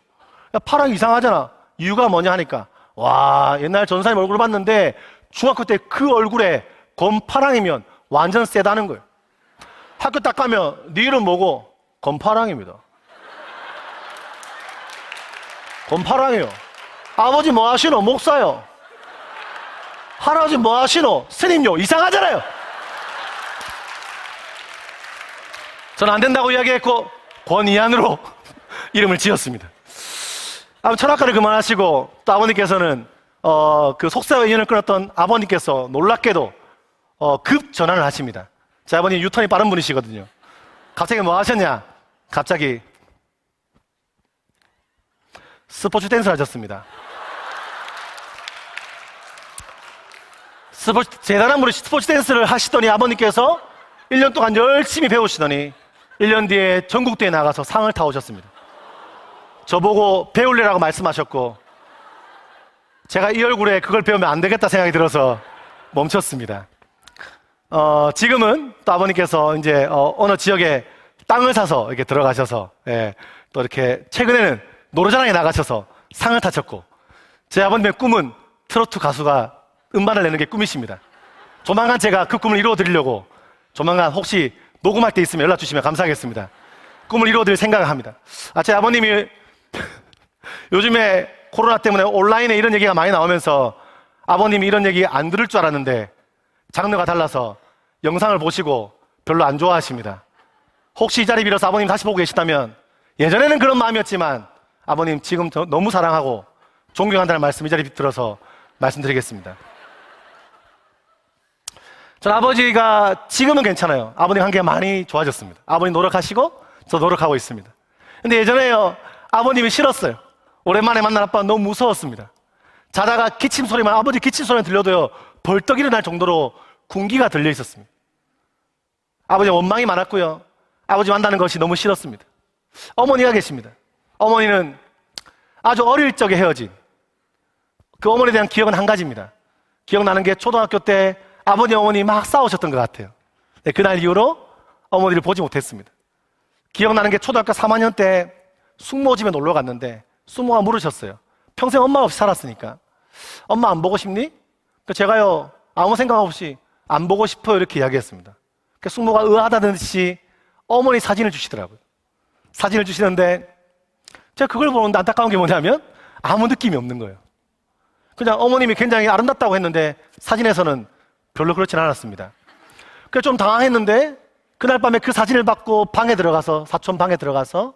야, 파랑이 이상하잖아. 이유가 뭐냐 하니까, 와, 옛날 전사님 얼굴 봤는데 중학교 때 그 얼굴에 검파랑이면 완전 세다는 거예요. 학교 딱 가면 네 이름 뭐고? 검파랑입니다. 검파랑이요. 아버지 뭐 하시노? 목사요. 할아버지 뭐 하시노? 스님요. 이상하잖아요. 저는 안 된다고 이야기했고 권이한으로 이름을 지었습니다. 아무튼 철학과를 그만하시고 또 아버님께서는 그 속세와 인연을 끊었던 아버님께서 놀랍게도 급 전환을 하십니다. 제 아버님 유턴이 빠른 분이시거든요. 갑자기 뭐 하셨냐? 갑자기 스포츠 댄스를 하셨습니다. 대단한 분이 스포츠 댄스를 하시더니 아버님께서 1년 동안 열심히 배우시더니 1년 뒤에 전국대회에 나가서 상을 타오셨습니다. 저보고 배울래라고 말씀하셨고 제가 이 얼굴에 그걸 배우면 안 되겠다 생각이 들어서 멈췄습니다. 지금은 또 아버님께서 이제 어느 지역에 땅을 사서 이렇게 들어가셔서 또 이렇게 최근에는 노래자랑에 나가셔서 상을 타셨고, 제 아버님의 꿈은 트로트 가수가 음반을 내는 게 꿈이십니다. 조만간 제가 그 꿈을 이루어드리려고 조만간 혹시 녹음할 때 있으면 연락 주시면 감사하겠습니다. 꿈을 이루어드릴 생각을 합니다. 제 아버님이 요즘에 코로나 때문에 온라인에 이런 얘기가 많이 나오면서 아버님이 이런 얘기 안 들을 줄 알았는데 장르가 달라서 영상을 보시고 별로 안 좋아하십니다. 혹시 이 자리 빌어서 아버님 다시 보고 계시다면 예전에는 그런 마음이었지만 아버님 지금 너무 사랑하고 존경한다는 말씀 이 자리 들어서 말씀드리겠습니다. 전 아버지가 지금은 괜찮아요. 아버님 관계가 많이 좋아졌습니다. 아버님 노력하시고 저 노력하고 있습니다. 근데 예전에요, 아버님이 싫었어요. 오랜만에 만난 아빠가 너무 무서웠습니다. 자다가 기침 소리만, 아버지 기침 소리만 들려도요 벌떡 일어날 정도로 군기가 들려 있었습니다. 아버지 원망이 많았고요, 아버지 만나는 것이 너무 싫었습니다. 어머니가 계십니다. 어머니는 아주 어릴 적에 헤어진 그 어머니에 대한 기억은 한 가지입니다. 기억나는 게 초등학교 때 아버지 어머니 막 싸우셨던 것 같아요. 네, 그날 이후로 어머니를 보지 못했습니다. 기억나는 게 초등학교 3학년 때 숙모 집에 놀러 갔는데 숙모가 물으셨어요. 평생 엄마 없이 살았으니까 엄마 안 보고 싶니? 제가요 아무 생각 없이 안 보고 싶어요 이렇게 이야기했습니다. 숙모가 의아하다는 듯이 어머니 사진을 주시더라고요. 사진을 주시는데 제가 그걸 보는데 안타까운 게 뭐냐면 아무 느낌이 없는 거예요. 그냥 어머님이 굉장히 아름답다고 했는데 사진에서는 별로 그렇진 않았습니다. 그래서 좀 당황했는데 그날 밤에 그 사진을 받고 방에 들어가서, 사촌 방에 들어가서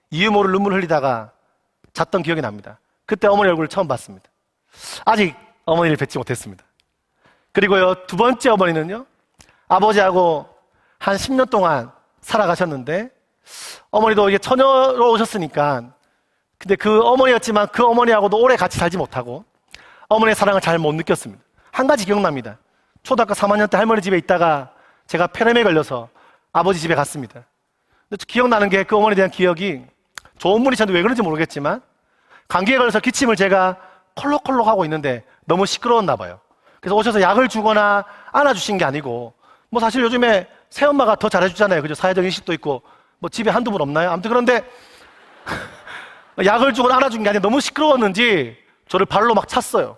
이유 모를 눈물 흘리다가 잤던 기억이 납니다. 그때 어머니 얼굴을 처음 봤습니다. 아직 어머니를 뵙지 못했습니다. 그리고요, 두 번째 어머니는요, 아버지하고 한 10년 동안 살아가셨는데 어머니도 이제 처녀로 오셨으니까, 근데 그 어머니였지만 그 어머니하고도 오래 같이 살지 못하고 어머니의 사랑을 잘 못 느꼈습니다. 한 가지 기억납니다. 초등학교 3학년 때 할머니 집에 있다가 제가 폐렴에 걸려서 아버지 집에 갔습니다. 근데 기억나는 게 그 어머니에 대한 기억이, 좋은 분이셨는데 왜 그런지 모르겠지만 감기에 걸려서 기침을 제가 콜록콜록 하고 있는데 너무 시끄러웠나 봐요. 그래서 오셔서 약을 주거나 안아주신 게 아니고, 뭐 사실 요즘에 새엄마가 더 잘해주잖아요. 그죠? 사회적 인식도 있고 뭐 집에 한두 분 없나요? 아무튼 그런데 약을 주거나 안아준 게 아니라 너무 시끄러웠는지 저를 발로 막 찼어요.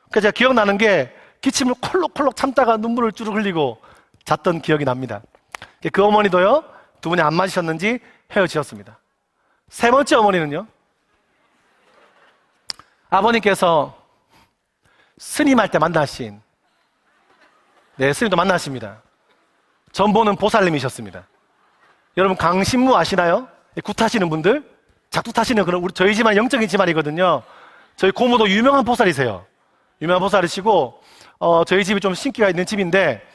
그래서 제가 기억나는 게 기침을 콜록콜록 참다가 눈물을 쭈르 흘리고 잤던 기억이 납니다. 그 어머니도요, 두 분이 안 맞으셨는지 헤어지셨습니다. 세 번째 어머니는요, 아버님께서 스님할 때 만나신, 네, 스님도 만나십니다. 전보는 보살님이셨습니다. 여러분 강신무 아시나요? 굿하시는 분들, 작두타시는 그런, 우리 저희 집안 영적인 집안이거든요. 저희 고모도 유명한 보살이세요. 유명한 보살이시고, 저희 집이 좀 신기가 있는 집인데,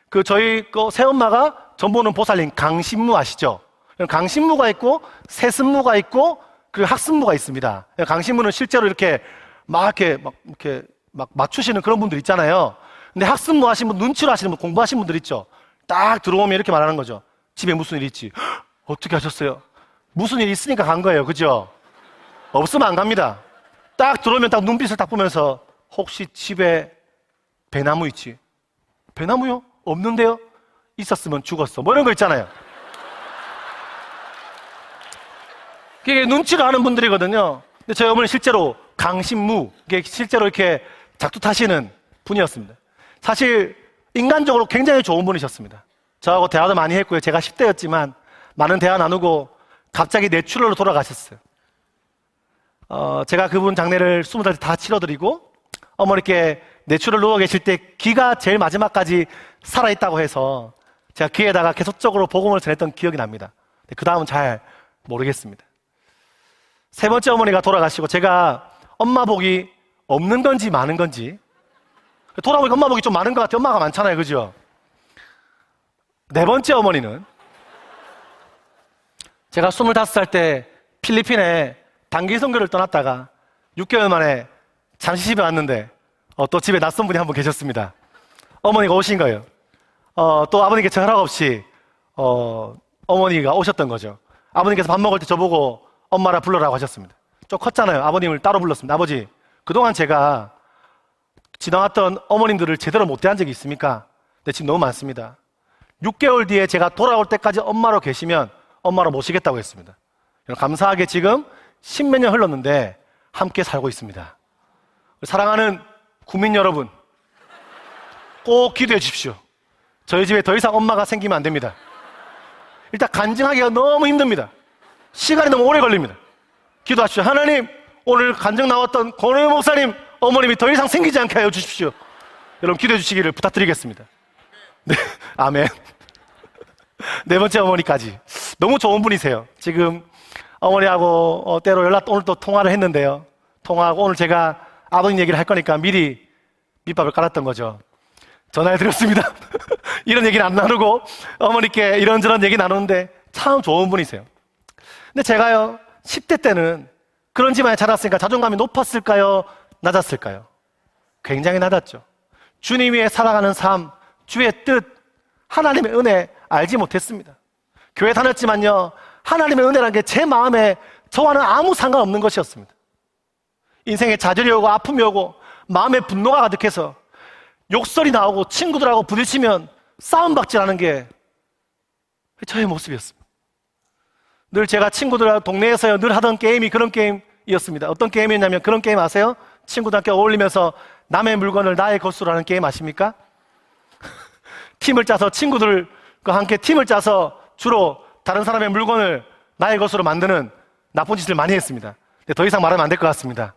그 저희 새엄마가 전보는 보살님 강신무 아시죠? 강신무가 있고 세습무가 있고 그리고 학습무가 있습니다. 강신무는 실제로 이렇게 막 맞추시는 그런 분들 있잖아요. 근데 학습무 하시는 분, 눈치로 하시는 분, 공부하시는 분들 있죠. 딱 들어오면 이렇게 말하는 거죠. 집에 무슨 일 있지? 어떻게 하셨어요? 무슨 일 있으니까 간 거예요. 그죠? 없으면 안 갑니다. 딱 들어오면 딱 눈빛을 딱 보면서 혹시 집에 배나무 있지? 배나무요? 없는데요? 있었으면 죽었어. 뭐 이런 거 있잖아요. 그게 눈치를 아는 분들이거든요. 근데 저희 어머니 실제로 강신무, 이게 실제로 이렇게 작두 타시는 분이었습니다. 사실 인간적으로 굉장히 좋은 분이셨습니다. 저하고 대화도 많이 했고요. 제가 10대였지만 많은 대화 나누고 갑자기 뇌출혈로 돌아가셨어요. 제가 그분 장례를 20살 다 치러드리고 어머니께 뇌출혈 누워 계실 때 귀가 제일 마지막까지 살아있다고 해서 제가 귀에다가 계속적으로 복음을 전했던 기억이 납니다. 그 다음은 잘 모르겠습니다. 세 번째 어머니가 돌아가시고 제가 엄마 복이 없는 건지 많은 건지, 돌아보니까 엄마 복이 좀 많은 것 같아요. 엄마가 많잖아요. 그죠? 네 번째 어머니는 제가 25살 때 필리핀에 단기 선교를 떠났다가 6개월 만에 잠시 집에 왔는데 또 집에 낯선 분이 한 분 계셨습니다. 어머니가 오신 거예요. 또 아버님께 저 허락 없이 어머니가 오셨던 거죠. 아버님께서 밥 먹을 때 저보고 엄마라 불러라고 하셨습니다. 좀 컸잖아요. 아버님을 따로 불렀습니다. 아버지, 그동안 제가 지나왔던 어머님들을 제대로 못 대한 적이 있습니까? 네, 지금 너무 많습니다. 6개월 뒤에 제가 돌아올 때까지 엄마로 계시면 엄마로 모시겠다고 했습니다. 감사하게 지금 십몇 년 흘렀는데 함께 살고 있습니다. 사랑하는 국민 여러분, 꼭 기도해 주십시오. 저희 집에 더 이상 엄마가 생기면 안 됩니다. 일단 간증하기가 너무 힘듭니다. 시간이 너무 오래 걸립니다. 기도하십시오. 하나님, 오늘 간증 나왔던 권호영 목사님 어머님이 더 이상 생기지 않게 하여 주십시오. 여러분 기도해 주시기를 부탁드리겠습니다. 네, 아멘. 네 번째 어머니까지 너무 좋은 분이세요. 지금 어머니하고 때로 오늘 또 통화를 했는데요. 통화하고 오늘 제가 아버님 얘기를 할 거니까 미리 밑밥을 깔았던 거죠. 전화해 드렸습니다. 이런 얘기는 안 나누고 어머니께 이런저런 얘기 나누는데 참 좋은 분이세요. 근데 제가요 10대 때는 그런 집안에 자랐으니까 자존감이 높았을까요? 낮았을까요? 굉장히 낮았죠. 주님 위에 살아가는 삶, 주의 뜻, 하나님의 은혜 알지 못했습니다. 교회 다녔지만요, 하나님의 은혜라는 게 제 마음에 저와는 아무 상관없는 것이었습니다. 인생에 좌절이 오고 아픔이 오고 마음에 분노가 가득해서 욕설이 나오고 친구들하고 부딪히면 싸움박질하는 게 저의 모습이었습니다. 늘 제가 친구들하고 동네에서요 늘 하던 게임이 그런 게임이었습니다. 어떤 게임이었냐면 그런 게임 아세요? 친구들과 어울리면서 남의 물건을 나의 것으로 하는 게임 아십니까? 팀을 짜서 친구들과 함께 팀을 짜서 주로 다른 사람의 물건을 나의 것으로 만드는 나쁜 짓을 많이 했습니다. 근데 더 이상 말하면 안 될 것 같습니다.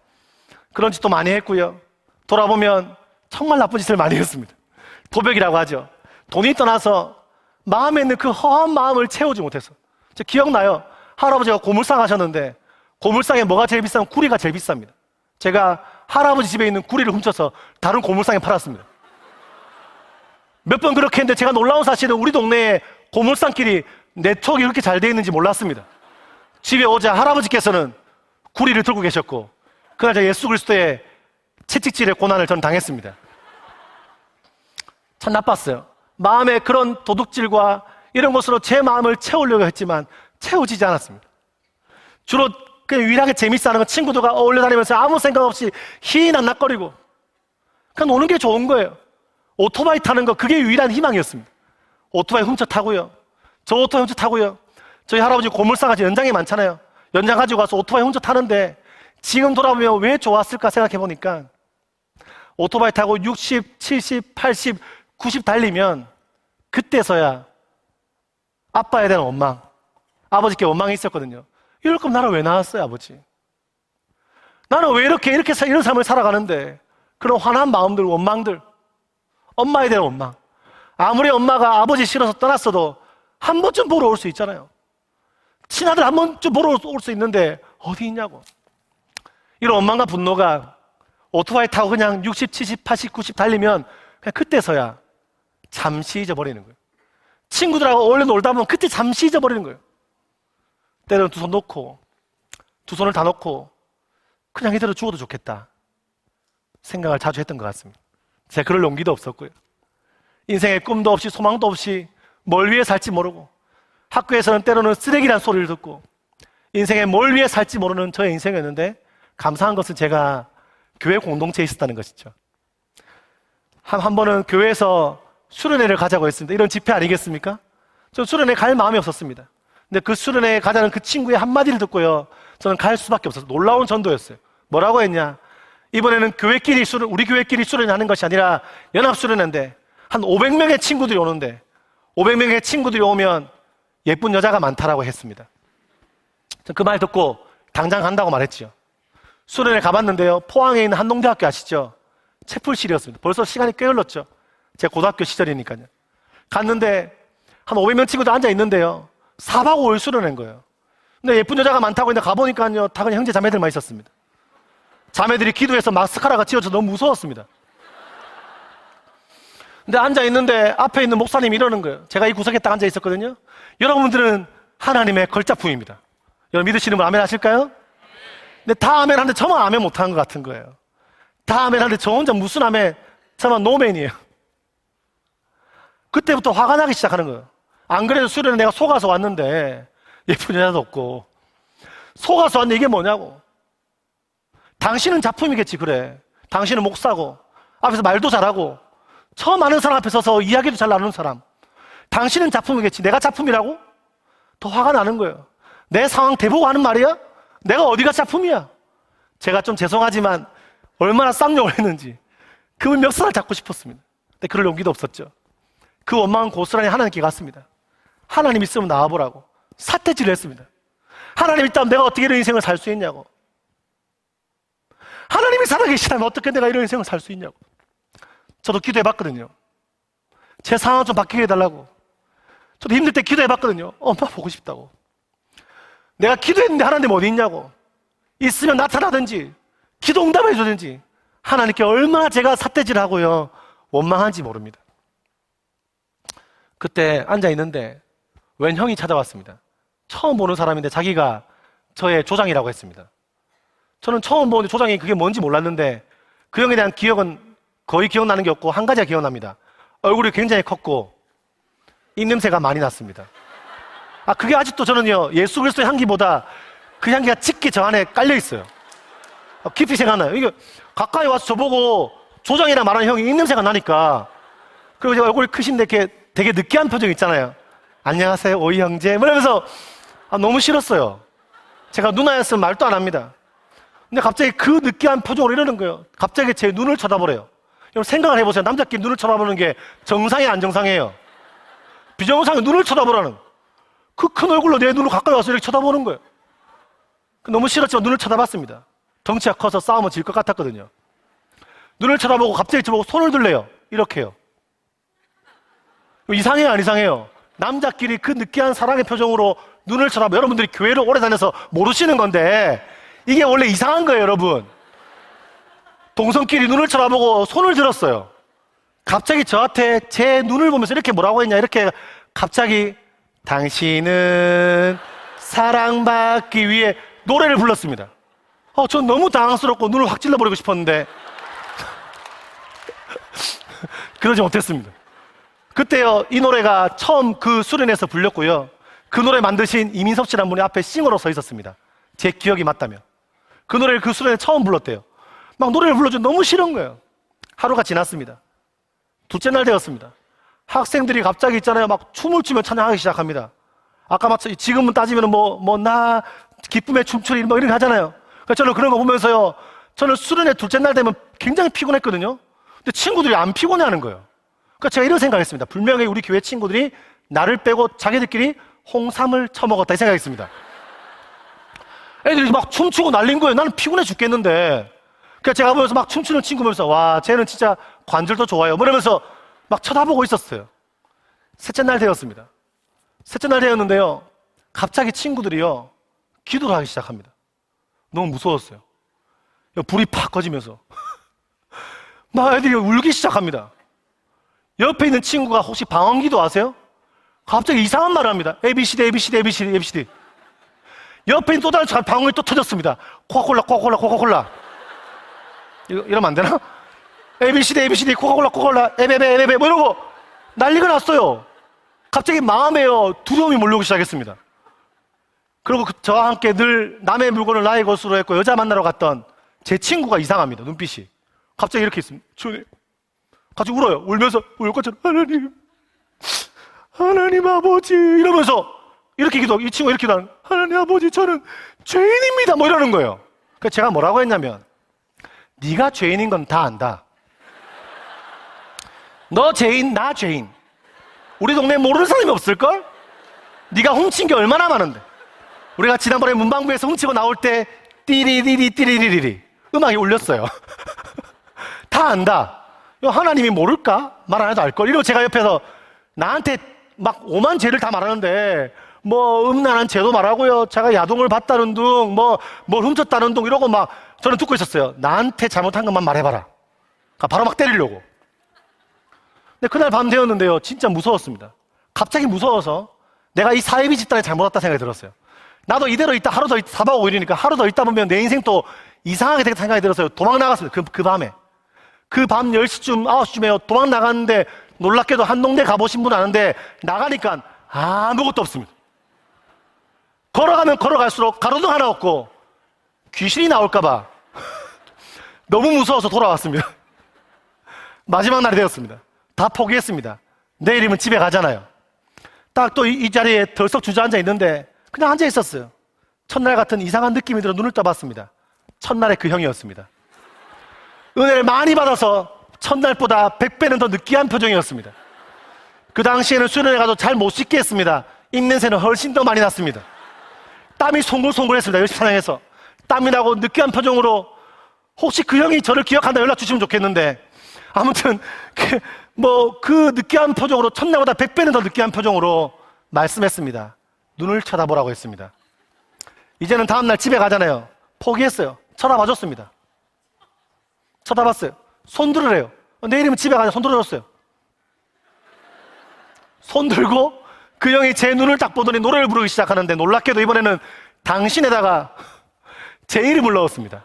그런 짓도 많이 했고요. 돌아보면 정말 나쁜 짓을 많이 했습니다. 도벽이라고 하죠. 돈이 떠나서 마음에 있는 그 허한 마음을 채우지 못해서. 저 기억나요. 할아버지가 고물상 하셨는데 고물상에 뭐가 제일 비싸면 구리가 제일 비쌉니다. 제가 할아버지 집에 있는 구리를 훔쳐서 다른 고물상에 팔았습니다. 몇 번 그렇게 했는데 제가 놀라운 사실은 우리 동네에 고물상길이 네트워크가 그렇게 잘 되어 있는지 몰랐습니다. 집에 오자 할아버지께서는 구리를 들고 계셨고 그날 제가 예수 그리스도의 채찍질의 고난을 저는 당했습니다. 참 나빴어요. 마음에 그런 도둑질과 이런 것으로 제 마음을 채우려고 했지만 채워지지 않았습니다. 주로 그냥 유일하게 재밌어 하는 건 친구들과 어울려 다니면서 아무 생각 없이 희낙낙거리고 그냥 노는 게 좋은 거예요. 오토바이 타는 거 그게 유일한 희망이었습니다. 오토바이 훔쳐 타고요. 저 오토바이 훔쳐 타고요. 저희 할아버지 고물상같이 연장이 많잖아요. 연장 가지고 가서 오토바이 훔쳐 타는데 지금 돌아보면 왜 좋았을까 생각해 보니까 오토바이 타고 60, 70, 80, 90 달리면 그때서야 아빠에 대한 원망, 아버지께 원망이 있었거든요. 이럴 거면 나를 왜 낳았어요, 아버지? 나는 왜 이런 삶을 살아가는데 그런 화난 마음들, 원망들, 엄마에 대한 원망. 아무리 엄마가 아버지 싫어서 떠났어도 한 번쯤 보러 올 수 있잖아요. 친아들 한 번쯤 보러 올 수 있는데 어디 있냐고. 이런 원망과 분노가 오토바이 타고 그냥 60, 70, 80, 90 달리면 그냥 그때서야 잠시 잊어버리는 거예요. 친구들하고 어울려 놀다 보면 그때 잠시 잊어버리는 거예요. 때로는 두 손 놓고, 두 손을 다 놓고 그냥 이대로 죽어도 좋겠다 생각을 자주 했던 것 같습니다. 제가 그럴 용기도 없었고요. 인생에 꿈도 없이 소망도 없이 뭘 위해 살지 모르고 학교에서는 때로는 쓰레기란 소리를 듣고 인생에 뭘 위해 살지 모르는 저의 인생이었는데 감사한 것은 제가 교회 공동체에 있었다는 것이죠. 한 번은 교회에서 수련회를 가자고 했습니다. 이런 집회 아니겠습니까? 저 수련회 갈 마음이 없었습니다. 근데 그 수련회에 가자는 그 친구의 한마디를 듣고요. 저는 갈 수밖에 없었어요. 놀라운 전도였어요. 뭐라고 했냐? 이번에는 우리 교회끼리 수련하는 것이 아니라 연합수련회인데 한 500명의 친구들이 오는데 500명의 친구들이 오면 예쁜 여자가 많다라고 했습니다. 그 말 듣고 당장 간다고 말했죠. 수련회 가봤는데요. 포항에 있는 한동대학교 아시죠? 채플실이었습니다. 벌써 시간이 꽤 흘렀죠. 제 고등학교 시절이니까요. 갔는데 한 500명 친구들 앉아 있는데요. 4박 5일 수련회인 거예요. 근데 예쁜 여자가 많다고 했는데 가보니까요. 다 그냥 형제 자매들만 있었습니다. 자매들이 기도해서 마스카라가 지어져서 너무 무서웠습니다. 근데 앉아 있는데 앞에 있는 목사님이 이러는 거예요. 제가 이 구석에 딱 앉아 있었거든요. 여러분들은 하나님의 걸작품입니다. 여러분 믿으시는 분 아멘 하실까요? 근데 다 아멘 하는데 저만 아멘 못하는 것 같은 거예요. 다 아멘 하는데 저 혼자 무슨 아멘, 저만 노맨이에요. 그때부터 화가 나기 시작하는 거예요. 안 그래도 수련회 내가 속아서 왔는데 예쁜 여자도 없고 속아서 왔는데 이게 뭐냐고. 당신은 작품이겠지. 그래, 당신은 목사고 앞에서 말도 잘하고 처음 아는 사람 앞에 서서 이야기도 잘 나누는 사람, 당신은 작품이겠지. 내가 작품이라고? 더 화가 나는 거예요. 내 상황 대보고 하는 말이야? 내가 어디가 작품이야? 제가 좀 죄송하지만 얼마나 쌍욕을 했는지 그분 멱살을 잡고 싶었습니다. 근데 그럴 용기도 없었죠. 그 원망은 고스란히 하나님께 갔습니다. 하나님 있으면 나와보라고 사태질을 했습니다. 하나님 있다면 내가 어떻게 이런 인생을 살 수 있냐고. 하나님이 살아계시다면 어떻게 내가 이런 인생을 살 수 있냐고. 저도 기도해봤거든요. 제 상황 좀 바뀌게 해달라고. 저도 힘들 때 기도해봤거든요. 엄마 보고 싶다고. 내가 기도했는데 하나님 어디 있냐고. 있으면 나타나든지 기도 응답해 주든지. 하나님께 얼마나 제가 삿대질하고요 원망한지 모릅니다. 그때 앉아있는데 웬 형이 찾아왔습니다. 처음 보는 사람인데 자기가 저의 조장이라고 했습니다. 저는 처음 보는데 조장이 그게 뭔지 몰랐는데 그 형에 대한 기억은 거의 기억나는 게 없고 한 가지가 기억납니다. 얼굴이 굉장히 컸고 입냄새가 많이 났습니다. 그게 아직도 저는요 예수 그리스도의 향기보다 그 향기가 짙게 저 안에 깔려 있어요. 깊이 생각나요. 이게 가까이 와서 저보고 조장이라 말하는 형이 입냄새가 나니까. 그리고 제가 얼굴이 크신데 이렇게 되게 느끼한 표정 있잖아요. 안녕하세요 오이 형제 이러면서 너무 싫었어요. 제가 누나였으면 말도 안 합니다. 근데 갑자기 그 느끼한 표정으로 이러는 거예요. 갑자기 제 눈을 쳐다보래요. 여러분 생각을 해보세요. 남자끼리 눈을 쳐다보는 게 정상이 안 정상이에요. 비정상이 눈을 쳐다보라는 그 큰 얼굴로 내 눈을 가까이 와서 이렇게 쳐다보는 거예요. 너무 싫었지만 눈을 쳐다봤습니다. 덩치가 커서 싸우면 질 것 같았거든요. 눈을 쳐다보고 갑자기 저보고 손을 들래요. 이렇게 해요. 이상해요 안 이상해요? 남자끼리 그 느끼한 사랑의 표정으로 눈을 쳐다보고, 여러분들이 교회를 오래 다녀서 모르시는 건데 이게 원래 이상한 거예요 여러분. 동성끼리 눈을 쳐다보고 손을 들었어요. 갑자기 저한테 제 눈을 보면서 이렇게 뭐라고 했냐, 이렇게 갑자기 당신은 사랑받기 위해 노래를 불렀습니다. 전 너무 당황스럽고 눈을 확 찔러버리고 싶었는데 그러지 못했습니다. 그때요 이 노래가 처음 그 수련회에서 불렸고요, 그 노래 만드신 이민섭 씨라는 분이 앞에 싱어로 서 있었습니다. 제 기억이 맞다면 그 노래를 그 수련회 처음 불렀대요. 막 노래를 불러주면 너무 싫은 거예요. 하루가 지났습니다. 둘째 날 되었습니다. 학생들이 갑자기 있잖아요 막 춤을 추며 찬양하기 시작합니다. 아까 마치 지금은 따지면 나 기쁨의 춤추리 뭐 이런 거 하잖아요. 그러니까 저는 그런 거 보면서요, 저는 수련회 둘째 날 되면 굉장히 피곤했거든요. 근데 친구들이 안 피곤해 하는 거예요. 그러니까 제가 이런 생각했습니다. 분명히 우리 교회 친구들이 나를 빼고 자기들끼리 홍삼을 처먹었다 이 생각했습니다. 애들이 막 춤추고 난린 거예요. 나는 피곤해 죽겠는데. 그러니까 제가 보면서 막 춤추는 친구 보면서 와 쟤는 진짜 관절도 좋아요 뭐 이러면서 막 쳐다보고 있었어요. 셋째 날 되었습니다. 셋째 날 되었는데요, 갑자기 친구들이요 기도를 하기 시작합니다. 너무 무서웠어요. 불이 팍 꺼지면서 막 애들이 울기 시작합니다. 옆에 있는 친구가 혹시 방언기도 아세요? 갑자기 이상한 말을 합니다. ABCD ABCD ABCD ABCD. 옆에 있는 또 다른 방언이 또 터졌습니다. 코카콜라 코카콜라 코카콜라. 이러면 안 되나? ABCD ABCD 코카콜라 코카콜라 에베베 에베베 뭐 이러고 난리가 났어요. 갑자기 마음에요 두려움이 몰려오기 시작했습니다. 그리고 저와 함께 늘 남의 물건을 나의 것으로 했고 여자 만나러 갔던 제 친구가 이상합니다. 눈빛이 갑자기 이렇게 있습니다. 주님, 같이 울어요. 울면서 울 것처럼 하나님 아버지 이러면서 이렇게 기도, 이 친구가 이렇게 기도하는, 하나님 아버지 저는 죄인입니다 뭐 이러는 거예요. 그래서 제가 뭐라고 했냐면, 네가 죄인인 건 다 안다. 너 죄인, 나 죄인. 우리 동네에 모르는 사람이 없을걸? 네가 훔친 게 얼마나 많은데. 우리가 지난번에 문방구에서 훔치고 나올 때 띠리리리 띠리리리 음악이 울렸어요. 다 안다. 하나님이 모를까? 말 안 해도 알걸? 이러고 제가 옆에서 나한테 막 오만 죄를 다 말하는데 뭐 음란한 죄도 말하고요, 제가 야동을 봤다는 둥, 뭘 훔쳤다는 둥 이러고 막 저는 듣고 있었어요. 나한테 잘못한 것만 말해봐라. 바로 막 때리려고. 근데 그날 밤 되었는데요, 진짜 무서웠습니다. 갑자기 무서워서 내가 이 사이비 집단에 잘못 왔다 생각이 들었어요. 나도 이대로 있다 하루 더 4박 5일이니까 하루 더 있다 보면 내 인생 또 이상하게 되겠다 생각이 들어서요. 도망 나갔습니다. 그 밤에. 그 밤 10시쯤 9시쯤에요 도망 나갔는데 놀랍게도 한동네 가보신 분 아는데 나가니까 아무것도 없습니다. 걸어가면 걸어갈수록 가로등 하나 없고 귀신이 나올까봐 너무 무서워서 돌아왔습니다. 마지막 날이 되었습니다. 다 포기했습니다. 내일이면 집에 가잖아요. 딱 또 이 자리에 덜썩 주저앉아 있는데 그냥 앉아 있었어요. 첫날 같은 이상한 느낌이 들어 눈을 떠봤습니다. 첫날의 그 형이었습니다. 은혜를 많이 받아서 첫날보다 100배는 더 느끼한 표정이었습니다. 그 당시에는 수련회 가도 잘 못 씻게 했습니다. 입냄새는 훨씬 더 많이 났습니다. 땀이 송글송글했습니다. 열심히 찬양해서 땀이 나고 느끼한 표정으로 혹시 그 형이 저를 기억한다 연락 주시면 좋겠는데 아무튼 그 느끼한 표정으로 첫날보다 100배는 더 느끼한 표정으로 말씀했습니다. 눈을 쳐다보라고 했습니다. 이제는 다음날 집에 가잖아요. 포기했어요. 쳐다봐줬습니다. 쳐다봤어요. 손 들으래요. 내일이면 집에 가서 손 들어줬어요. 손 들고 그 형이 제 눈을 딱 보더니 노래를 부르기 시작하는데 놀랍게도 이번에는 당신에다가 제 이름을 넣었습니다.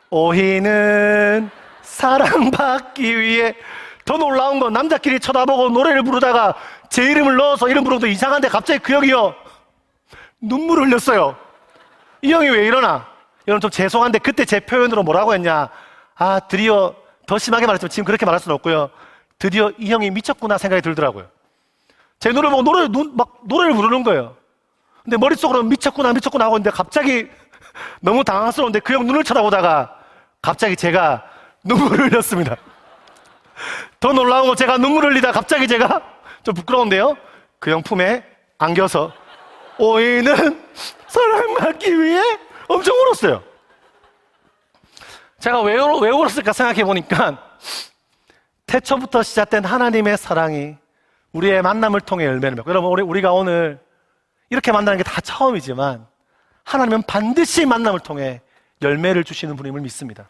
오희는 사랑받기 위해. 더 놀라운 건 남자끼리 쳐다보고 노래를 부르다가 제 이름을 넣어서 이름 부르도 이상한데 갑자기 그 형이요 눈물을 흘렸어요. 이 형이 왜 이러나? 여러분 좀 죄송한데 그때 제 표현으로 뭐라고 했냐? 드디어 더 심하게 말했지만 지금 그렇게 말할 수는 없고요. 드디어 이 형이 미쳤구나 생각이 들더라고요. 제 노래 보고 노래를 부르는 거예요. 근데 머릿속으로는 미쳤구나 하고 있는데 갑자기 너무 당황스러운데 그 형 눈을 쳐다보다가 갑자기 제가 눈물을 흘렸습니다. 더 놀라운 건 제가 눈물을 흘리다 갑자기 제가 좀 부끄러운데요. 그 형 품에 안겨서 오이는 사랑받기 위해 엄청 울었어요. 제가 왜 울었을까 생각해 보니까 태초부터 시작된 하나님의 사랑이 우리의 만남을 통해 열매를 맺고, 여러분 우리가 오늘 이렇게 만나는 게 다 처음이지만 하나님은 반드시 만남을 통해 열매를 주시는 분임을 믿습니다.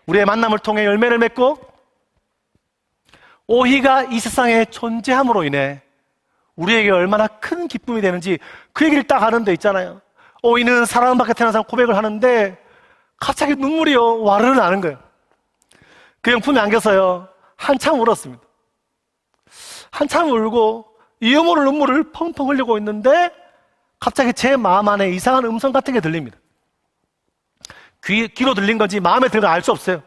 우리의 만남을 통해 열매를 맺고 오희가 이 세상에 존재함으로 인해 우리에게 얼마나 큰 기쁨이 되는지 그 얘기를 딱 하는 데 있잖아요. 오희는 사랑받게 태어난 고백을 하는데 갑자기 눈물이요 와르르 나는 거예요. 그 형 품에 안겨서요 한참 울었습니다. 한참 울고 이유 모를 눈물을 펑펑 흘리고 있는데 갑자기 제 마음 안에 이상한 음성 같은 게 들립니다. 귀로 들린 건지 마음에 드는 건 알 수 없어요.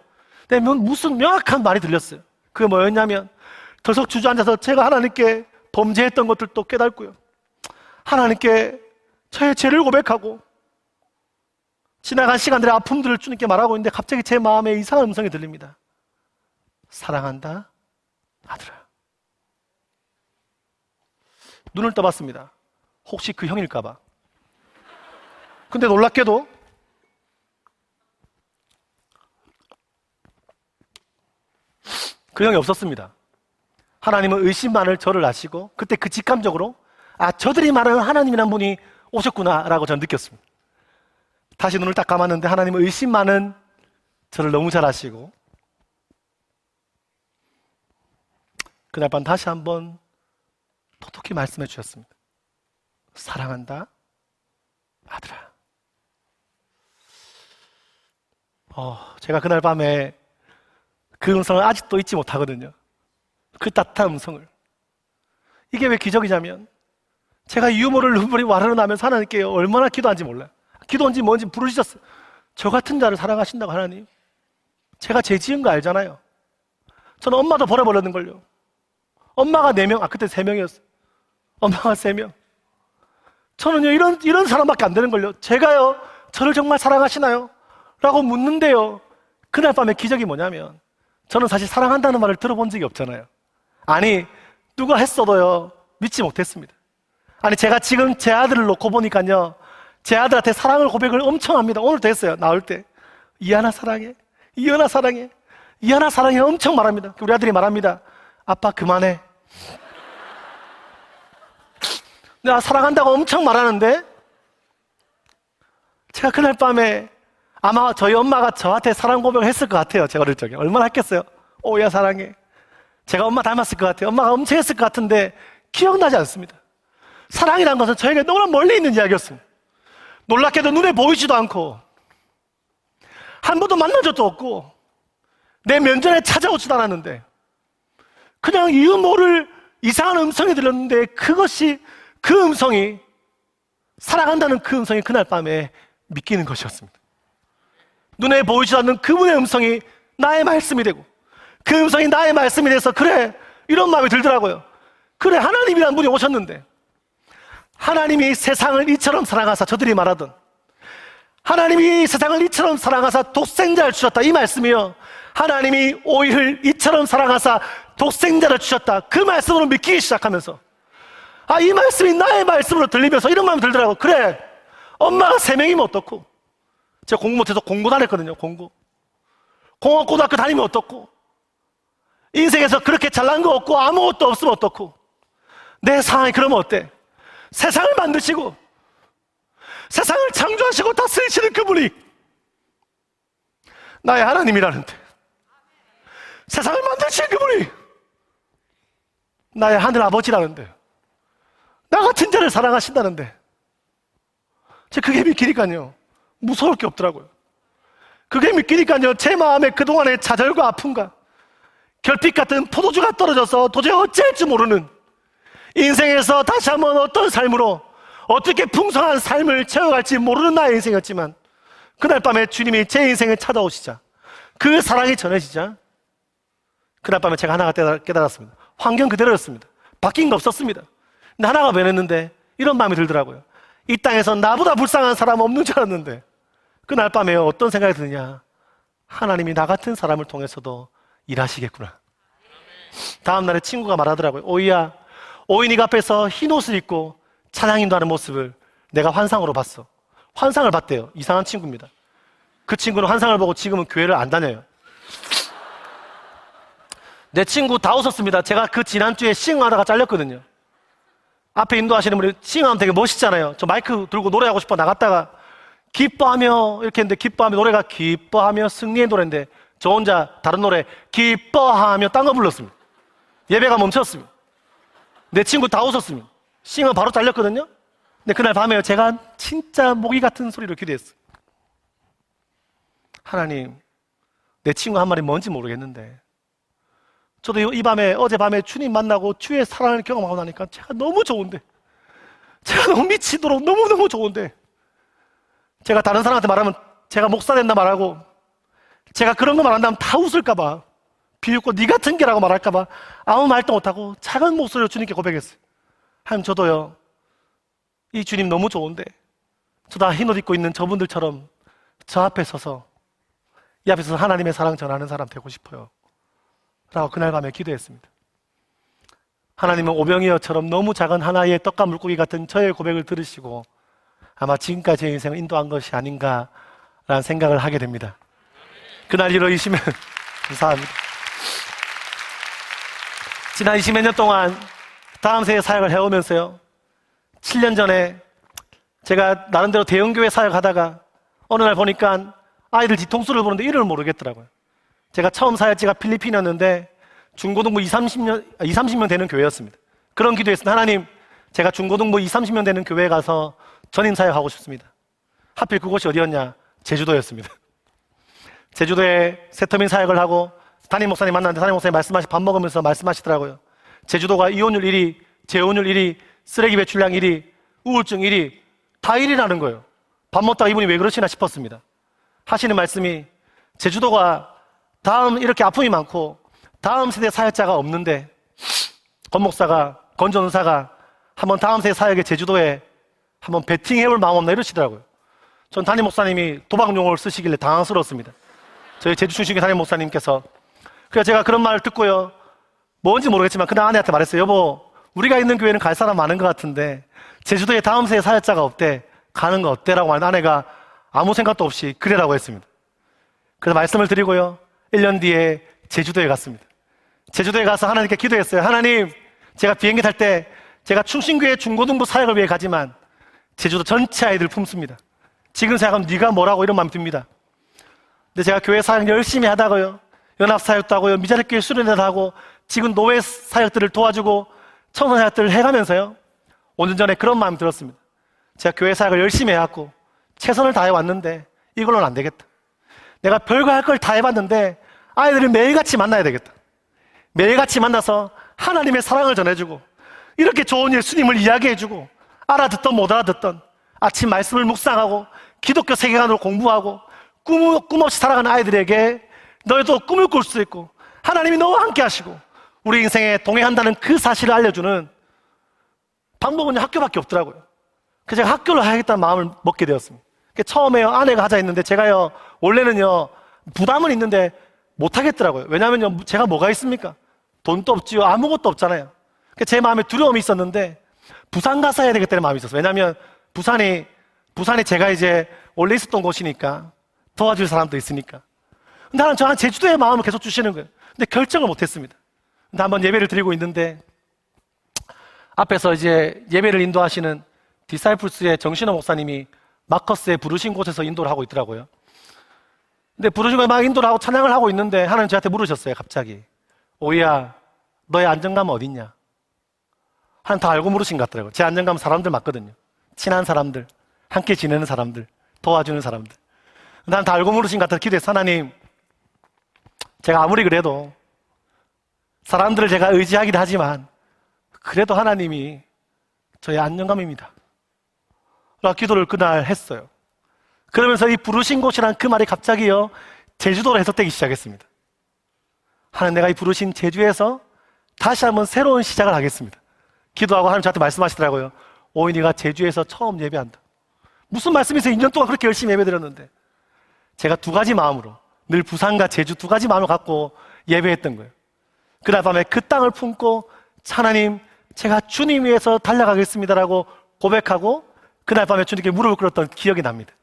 근데 무슨 명확한 말이 들렸어요. 그게 뭐였냐면 덜썩 주저앉아서 제가 하나님께 범죄했던 것들도 깨닫고요, 하나님께 저의 죄를 고백하고 지나간 시간들의 아픔들을 주님께 말하고 있는데 갑자기 제 마음에 이상한 음성이 들립니다. 사랑한다 아들아. 눈을 떠봤습니다. 혹시 그 형일까봐. 근데 놀랍게도 그 형이 없었습니다. 하나님은 의심만을 저를 아시고 그때 그 직감적으로 저들이 말하는 하나님이란 분이 오셨구나 라고 저는 느꼈습니다. 다시 눈을 딱 감았는데 하나님은 의심만은 저를 너무 잘 아시고 그날 밤 다시 한번 톡톡히 말씀해 주셨습니다. 사랑한다 아들아. 제가 그날 밤에 그 음성을 아직도 잊지 못하거든요. 그 따뜻한 음성을. 이게 왜 기적이냐면 제가 유모를 눈물이 와르르 나면서 하나님께 얼마나 기도한지 몰라요. 기도인지 뭔지 부르셨어요. 저 같은 자를 사랑하신다고 하나님. 제가 죄 지은 거 알잖아요. 저는 엄마도 버려버렸는걸요. 엄마가 4명, 그때 3명이었어요. 엄마가 3명. 저는요, 이런 사람밖에 안 되는걸요. 제가요, 저를 정말 사랑하시나요? 라고 묻는데요. 그날 밤의 기적이 뭐냐면, 저는 사실 사랑한다는 말을 들어본 적이 없잖아요. 아니, 누가 했어도요, 믿지 못했습니다. 아니, 제가 지금 제 아들을 놓고 보니까요, 제 아들한테 사랑을 고백을 엄청 합니다. 오늘도 했어요, 나올 때. 이하나 사랑해. 이하나 사랑해. 이하나 사랑해. 엄청 말합니다. 우리 아들이 말합니다. 아빠 그만해. 내가 사랑한다고 엄청 말하는데 제가 그날 밤에 아마 저희 엄마가 저한테 사랑 고백을 했을 것 같아요. 제가 어릴 적에 얼마나 했겠어요. 오야 사랑해. 제가 엄마 닮았을 것 같아요. 엄마가 엄청 했을 것 같은데 기억나지 않습니다. 사랑이란 것은 저에게 너무나 멀리 있는 이야기였습니다. 놀랍게도 눈에 보이지도 않고 한 번도 만난 적도 없고 내 면전에 찾아오지도 않았는데 그냥 이유 모를 이상한 음성이 들렸는데 그 음성이 사랑한다는 그 음성이 그날 밤에 믿기는 것이었습니다. 눈에 보이지 않는 그분의 음성이 나의 말씀이 되고 그 음성이 나의 말씀이 돼서 그래 이런 마음이 들더라고요. 그래 하나님이라는 분이 오셨는데 하나님이 세상을 이처럼 사랑하사, 저들이 말하던 하나님이 세상을 이처럼 사랑하사 독생자를 주셨다, 이 말씀이요, 하나님이 오이를 이처럼 사랑하사 독생자를 주셨다, 그 말씀으로 믿기 시작하면서, 이 말씀이 나의 말씀으로 들리면서 이런 마음이 들더라고. 그래, 엄마가 3명이면 어떻고, 제가 공부 못해서 공부 다녔거든요. 공업고등학교 다니면 어떻고, 인생에서 그렇게 잘난 거 없고 아무것도 없으면 어떻고, 내 상황이 그러면 어때? 세상을 만드시고 세상을 창조하시고 다스리시는 그분이 나의 하나님이라는데, 세상을 만드시는 그분이 나의 하늘 아버지라는데, 나 같은 자를 사랑하신다는데, 그게 믿기니까요 무서울 게 없더라고요. 그게 믿기니까요 제 마음에 그동안의 좌절과 아픔과 결핍 같은 포도주가 떨어져서 도저히 어찌할지 모르는, 인생에서 다시 한번 어떤 삶으로 어떻게 풍성한 삶을 채워갈지 모르는 나의 인생이었지만, 그날 밤에 주님이 제 인생을 찾아오시자, 그 사랑이 전해지자, 그날 밤에 제가 하나가 깨달았습니다. 환경 그대로였습니다. 바뀐 거 없었습니다. 근데 하나가 변했는데 이런 마음이 들더라고요. 이 땅에서 나보다 불쌍한 사람 없는 줄 알았는데, 그날 밤에 어떤 생각이 드느냐, 하나님이 나 같은 사람을 통해서도 일하시겠구나. 다음 날에 친구가 말하더라고요. 오이야, 오이니가 앞에서 흰 옷을 입고 찬양 인도하는 모습을 내가 환상으로 봤어. 환상을 봤대요. 이상한 친구입니다. 그 친구는 환상을 보고 지금은 교회를 안 다녀요. 내 친구 다 웃었습니다. 제가 그 지난주에 싱하다가 잘렸거든요. 앞에 인도하시는 분이 싱하면 되게 멋있잖아요. 저 마이크 들고 노래하고 싶어 나갔다가 기뻐하며 이렇게 했는데, 기뻐하며, 노래가 기뻐하며 승리의 노래인데 저 혼자 다른 노래 기뻐하며 딴 거 불렀습니다. 예배가 멈췄습니다. 내 친구 다 웃었습니다. 싱은 바로 잘렸거든요. 근데 그날 밤에 제가 진짜 모기 같은 소리로 기도했어요. 하나님, 내 친구 한 말이 뭔지 모르겠는데, 저도 이 밤에, 어젯밤에 주님 만나고 주의 사랑을 경험하고 나니까 제가 너무 좋은데, 제가 너무 미치도록 너무너무 좋은데, 제가 다른 사람한테 말하면 제가 목사 된다 말하고, 제가 그런 거 말한다면 다 웃을까봐, 비웃고 네 같은 게라고 말할까봐 아무 말도 못하고 작은 목소리로 주님께 고백했어요. 하나님, 저도요, 이 주님 너무 좋은데, 저도 흰 옷 입고 있는 저분들처럼 저 앞에 서서, 이 앞에 서서 하나님의 사랑 전하는 사람 되고 싶어요 라고 그날 밤에 기도했습니다. 하나님은 오병이어처럼 너무 작은 하나의 떡과 물고기 같은 저의 고백을 들으시고 아마 지금까지 제 인생을 인도한 것이 아닌가라는 생각을 하게 됩니다. 그날 이루어지시면 감사합니다. 지난 20몇 년 동안 다음 세대 사역을 해오면서요, 7년 전에 제가 나름대로 대형교회 사역하다가 어느 날 보니까 아이들 뒤통수를 보는데 이름을 모르겠더라고요. 제가 처음 사역지가 필리핀이었는데 중고등부 30명 되는 교회였습니다. 그런 기도했습니다. 하나님, 제가 중고등부 30명 되는 교회에 가서 전임 사역하고 싶습니다. 하필 그곳이 어디였냐? 제주도였습니다. 제주도에 세터민 사역을 하고 담임 목사님 만났는데, 담임 목사님 밥 먹으면서 말씀하시더라고요. 제주도가 이혼율 1위, 재혼율 1위, 쓰레기 배출량 1위, 우울증 1위, 다 1위라는 거예요. 밥 먹다가 이분이 왜 그러시나 싶었습니다. 하시는 말씀이, 제주도가 다음 이렇게 아픔이 많고 다음 세대 사역자가 없는데 권 목사가, 권 전사가 한번 다음 세대 사역에 제주도에 한번 베팅해볼 마음 없나 이러시더라고요. 전 담임 목사님이 도박 용어를 쓰시길래 당황스러웠습니다. 저희 제주 충신교회 담임 목사님께서. 그래서 제가 그런 말을 듣고요, 뭔지 모르겠지만 그날 아내한테 말했어요. 여보, 우리가 있는 교회는 갈 사람 많은 것 같은데 제주도에 다음 세대 사역자가 없대. 가는 거 어때? 라고 말하는 아내가 아무 생각도 없이 그래라고 했습니다. 그래서 말씀을 드리고요, 1년 뒤에 제주도에 갔습니다. 제주도에 가서 하나님께 기도했어요. 하나님, 제가 비행기 탈 때 제가 충신교회 중고등부 사역을 위해 가지만 제주도 전체 아이들 품습니다. 지금 생각하면 네가 뭐라고 이런 마음이 듭니다. 근데 제가 교회 사역 열심히 하다가요, 연합사역도 하고요, 미자립교회 수련회도 하고, 지금 노예 사역들을 도와주고 청소 사역들을 해가면서요, 5년 전에 그런 마음이 들었습니다. 제가 교회 사역을 열심히 해왔고 최선을 다해왔는데 이걸로는 안 되겠다. 내가 별거 할 걸 다 해봤는데 아이들을 매일같이 만나야 되겠다. 매일같이 만나서 하나님의 사랑을 전해주고, 이렇게 좋은 예수님을 이야기해주고, 알아듣던 못 알아듣던 아침 말씀을 묵상하고 기독교 세계관으로 공부하고 꿈 없이 살아가는 아이들에게 너희도 꿈을 꿀 수 있고 하나님이 너와 함께 하시고 우리 인생에 동행한다는 그 사실을 알려주는 방법은 학교밖에 없더라고요. 그래서 제가 학교를 하겠다는 마음을 먹게 되었습니다. 처음에 아내가 하자 했는데 제가요, 원래는요, 부담은 있는데 못 하겠더라고요. 왜냐면요, 제가 뭐가 있습니까? 돈도 없지요. 아무것도 없잖아요. 제 마음에 두려움이 있었는데 부산 가서 해야 되겠다는 마음이 있었어요. 왜냐하면 부산이 제가 이제 원래 있었던 곳이니까 도와줄 사람도 있으니까. 근데 하나님 저한 제주도의 마음을 계속 주시는 거예요. 근데 결정을 못했습니다. 근데 한번 예배를 드리고 있는데 앞에서 이제 예배를 인도하시는 디사이플스의 정신호 목사님이 마커스의 부르신 곳에서 인도를 하고 있더라고요. 근데 부르신 곳에 막 인도를 하고 찬양을 하고 있는데 하나님 저한테 물으셨어요. 갑자기. 오이야, 너의 안정감은 어딨냐? 하나님 다 알고 물으신 것 같더라고요. 제 안정감은 사람들 맞거든요. 친한 사람들, 함께 지내는 사람들, 도와주는 사람들. 난 다 알고 물으신 것 같아서 기도해서 하나님, 제가 아무리 그래도 사람들을 제가 의지하긴 하지만 그래도 하나님이 저의 안정감입니다. 라고 기도를 그날 했어요. 그러면서 이 부르신 곳이란 그 말이 갑자기요, 제주도로 해석되기 시작했습니다. 하나님, 내가 이 부르신 제주에서 다시 한번 새로운 시작을 하겠습니다. 기도하고 하나님 저한테 말씀하시더라고요. 오이, 네가 제주에서 처음 예배한다. 무슨 말씀이세요? 2년 동안 그렇게 열심히 예배드렸는데. 제가 두 가지 마음으로, 늘 부산과 제주 두 가지 마음을 갖고 예배했던 거예요. 그날 밤에 그 땅을 품고 하나님, 제가 주님 위해서 달려가겠습니다라고 고백하고 그날 밤에 주님께 무릎을 꿇었던 기억이 납니다.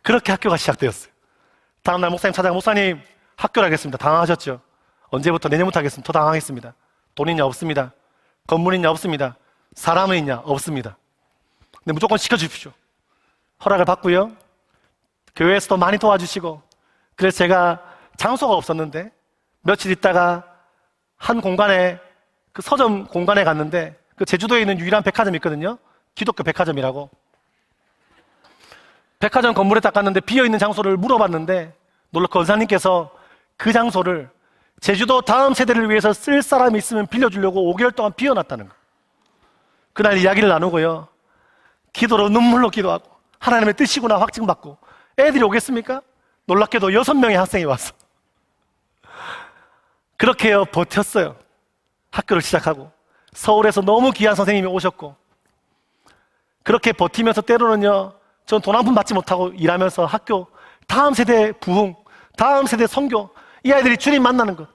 그렇게 학교가 시작되었어요. 다음날 목사님 찾아가, 목사님 학교를 하겠습니다. 당황하셨죠? 언제부터? 내년부터 하겠습니다. 더 당황했습니다. 돈 있냐? 없습니다. 건물 있냐? 없습니다. 사람은 있냐? 없습니다. 근데 무조건 시켜주십시오. 허락을 받고요, 교회에서도 많이 도와주시고, 그래서 제가 장소가 없었는데 며칠 있다가 한 공간에, 그 서점 공간에 갔는데 그 제주도에 있는 유일한 백화점이 있거든요. 기독교 백화점이라고. 백화점 건물에 딱 갔는데 비어있는 장소를 물어봤는데 놀라 권사님께서 그 장소를 제주도 다음 세대를 위해서 쓸 사람이 있으면 빌려주려고 5개월 동안 비워놨다는 거예요. 그날 이야기를 나누고요, 기도로 눈물로 기도하고 하나님의 뜻이구나 확증받고, 애들이 오겠습니까? 놀랍게도 6명의 학생이 왔어. 그렇게요 버텼어요. 학교를 시작하고 서울에서 너무 귀한 선생님이 오셨고, 그렇게 버티면서 때로는요, 전 돈 한 푼 받지 못하고 일하면서 학교 다음 세대 부흥, 다음 세대 선교, 이 아이들이 주님 만나는 것,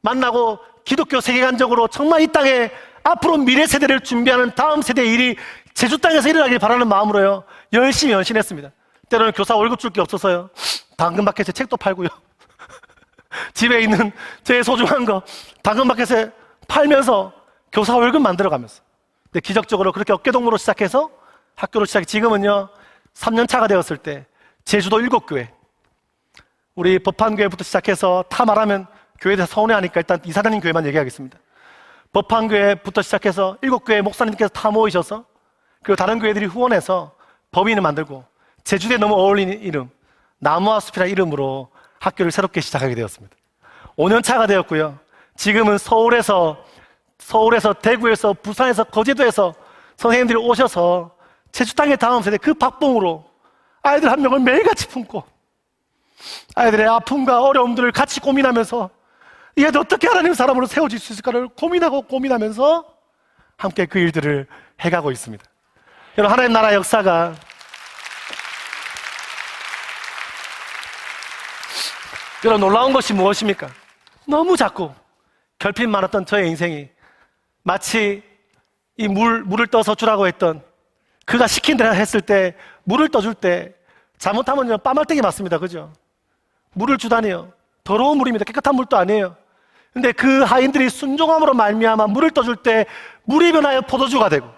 만나고 기독교 세계관적으로 정말 이 땅에 앞으로 미래 세대를 준비하는 다음 세대의 일이 제주 땅에서 일어나길 바라는 마음으로요, 열심히 연신했습니다. 때로는 교사 월급 줄 게 없어서요, 당근마켓에 책도 팔고요, 집에 있는 제 소중한 거 당근마켓에 팔면서 교사 월급 만들어가면서. 근데 기적적으로 그렇게 어깨동무로 시작해서 학교를 시작해 지금은요 3년 차가 되었을 때 제주도 7교회, 우리 법한교회부터 시작해서 다 말하면 교회에서 서운해하니까 일단 이사장님 교회만 얘기하겠습니다. 법한교회부터 시작해서 7교회 목사님께서 다 모이셔서, 그리고 다른 교회들이 후원해서 법인을 만들고 제주도에 너무 어울리는 이름, 나무와 숲이라는 이름으로 학교를 새롭게 시작하게 되었습니다. 5년 차가 되었고요, 지금은 서울에서 대구에서 부산에서 거제도에서 선생님들이 오셔서 제주 땅의 다음 세대 그 박봉으로 아이들 한 명을 매일같이 품고 아이들의 아픔과 어려움들을 같이 고민하면서 이 애들 어떻게 하나님 사람으로 세워질 수 있을까를 고민하면서 함께 그 일들을 해가고 있습니다. 여러분, 하나님 나라 역사가 여러분 놀라운 것이 무엇입니까? 너무 작고 결핍 많았던 저의 인생이 마치 이 물을 떠서 주라고 했던, 그가 시킨 대로 했을 때 물을 떠줄 때 잘못하면요 빠말때기 맞습니다. 그죠? 물을 주다니요, 더러운 물입니다. 깨끗한 물도 아니에요. 근데 그 하인들이 순종함으로 말미암아 물을 떠줄 때 물이 변하여 포도주가 되고,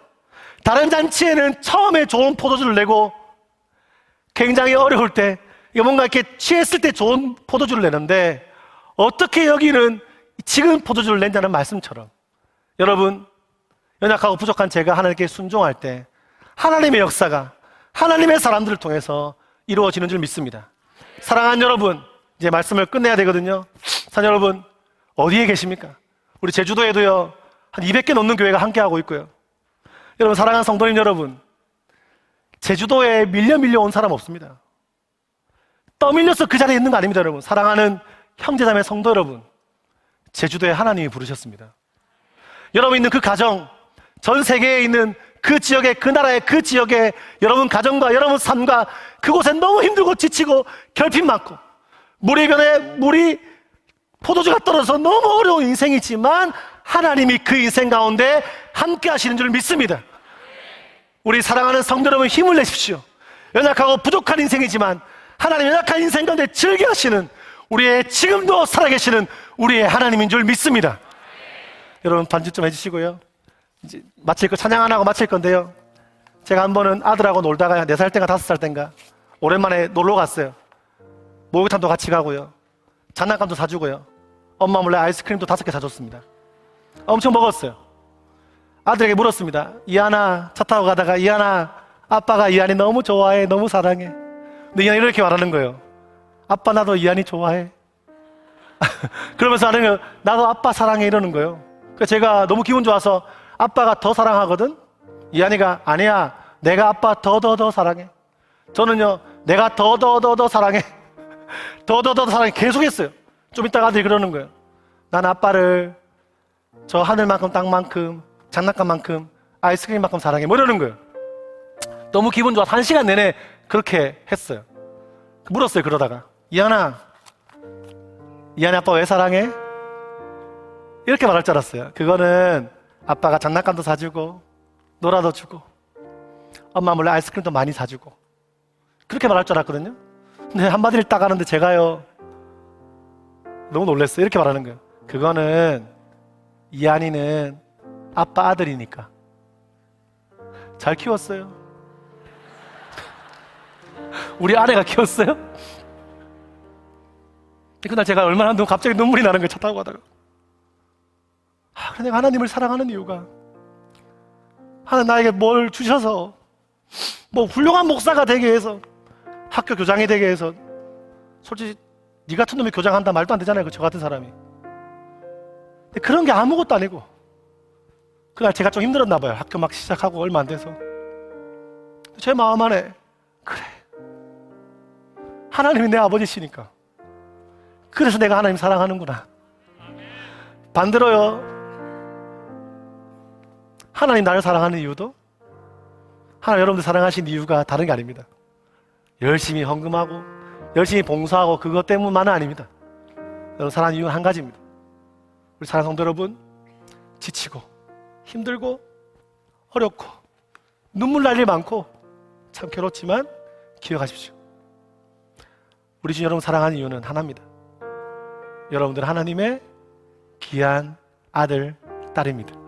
다른 잔치에는 처음에 좋은 포도주를 내고 굉장히 어려울 때 뭔가 이렇게 취했을 때 좋은 포도주를 내는데, 어떻게 여기는 지금 포도주를 낸다는 말씀처럼 여러분, 연약하고 부족한 제가 하나님께 순종할 때 하나님의 역사가 하나님의 사람들을 통해서 이루어지는 줄 믿습니다. 사랑하는 여러분, 이제 말씀을 끝내야 되거든요. 사랑하는 여러분, 어디에 계십니까? 우리 제주도에도요 한 200개 넘는 교회가 함께하고 있고요. 여러분, 사랑하는 성도님 여러분, 제주도에 밀려 온 사람 없습니다. 떠밀려서 그 자리에 있는 거 아닙니다. 여러분, 사랑하는 형제자매 성도 여러분, 제주도에 하나님이 부르셨습니다. 여러분 있는 그 가정, 전 세계에 있는 그 지역에, 그 나라의 그 지역에 여러분 가정과 여러분 삶과 그곳에 너무 힘들고 지치고 결핍 많고 물이 변해 물이 포도주가 떨어져서 너무 어려운 인생이지만 하나님이 그 인생 가운데 함께 하시는 줄 믿습니다. 우리 사랑하는 성도 여러분, 힘을 내십시오. 연약하고 부족한 인생이지만 하나님 연약한 인생 가운데 즐겨하시는 우리의 지금도 살아계시는 우리의 하나님인 줄 믿습니다. 여러분 반주 좀 해주시고요. 이제 찬양 안 하고 마칠 건데요. 제가 한 번은 아들하고 놀다가 4살 땐가 5살 땐가 오랜만에 놀러 갔어요. 목욕탕도 같이 가고요. 장난감도 사주고요. 엄마 몰래 아이스크림도 5개 사줬습니다. 엄청 먹었어요. 아들에게 물었습니다. 이한아, 차 타고 가다가 이한아, 아빠가 이한이 너무 좋아해, 너무 사랑해. 근데 이한이 이렇게 말하는 거예요. 아빠 나도 이한이 좋아해. 그러면서 하는 거예요. 나도 아빠 사랑해 이러는 거예요. 그래서 제가 너무 기분 좋아서 아빠가 더 사랑하거든? 이한이가 아니야, 내가 아빠 더 사랑해. 저는요, 내가 더 사랑해. 더 사랑해 계속 했어요. 좀 이따가 아들이 그러는 거예요. 난 아빠를 저 하늘만큼 땅만큼 장난감만큼 아이스크림만큼 사랑해. 뭐 이러는 거예요. 너무 기분 좋아서 1시간 내내 그렇게 했어요. 물었어요. 그러다가 이한아 아빠 왜 사랑해? 이렇게 말할 줄 알았어요. 그거는 아빠가 장난감도 사주고 놀아도 주고 엄마 몰래 아이스크림도 많이 사주고 그렇게 말할 줄 알았거든요. 근데 한마디를 딱 하는데 제가요 너무 놀랐어요. 이렇게 말하는 거예요. 그거는 이한이는 아빠 아들이니까. 잘 키웠어요. 우리 아내가 키웠어요. 그날 제가 얼마나 갑자기 눈물이 나는 거예요. 차 타고 가다가. 그래 내가 하나님을 사랑하는 이유가 하나님 나에게 뭘 주셔서 뭐 훌륭한 목사가 되게 해서 학교 교장이 되게 해서 솔직히 네 같은 놈이 교장한다 말도 안 되잖아요. 저 같은 사람이. 근데 그런 게 아무것도 아니고 그날 제가 좀 힘들었나 봐요. 학교 막 시작하고 얼마 안 돼서 제 마음 안에 그래 하나님이 내 아버지시니까 그래서 내가 하나님 사랑하는구나. 반대로요, 하나님 나를 사랑하는 이유도 하나님 여러분들 사랑하신 이유가 다른 게 아닙니다. 열심히 헌금하고 열심히 봉사하고 그것 때문만은 아닙니다. 여러분 사랑하는 이유는 한 가지입니다. 우리 사랑하는 성도 여러분, 지치고 힘들고 어렵고 눈물 날 일 많고 참 괴롭지만 기억하십시오. 우리 주 여러분 사랑하는 이유는 하나입니다. 여러분들 하나님의 귀한 아들, 딸입니다.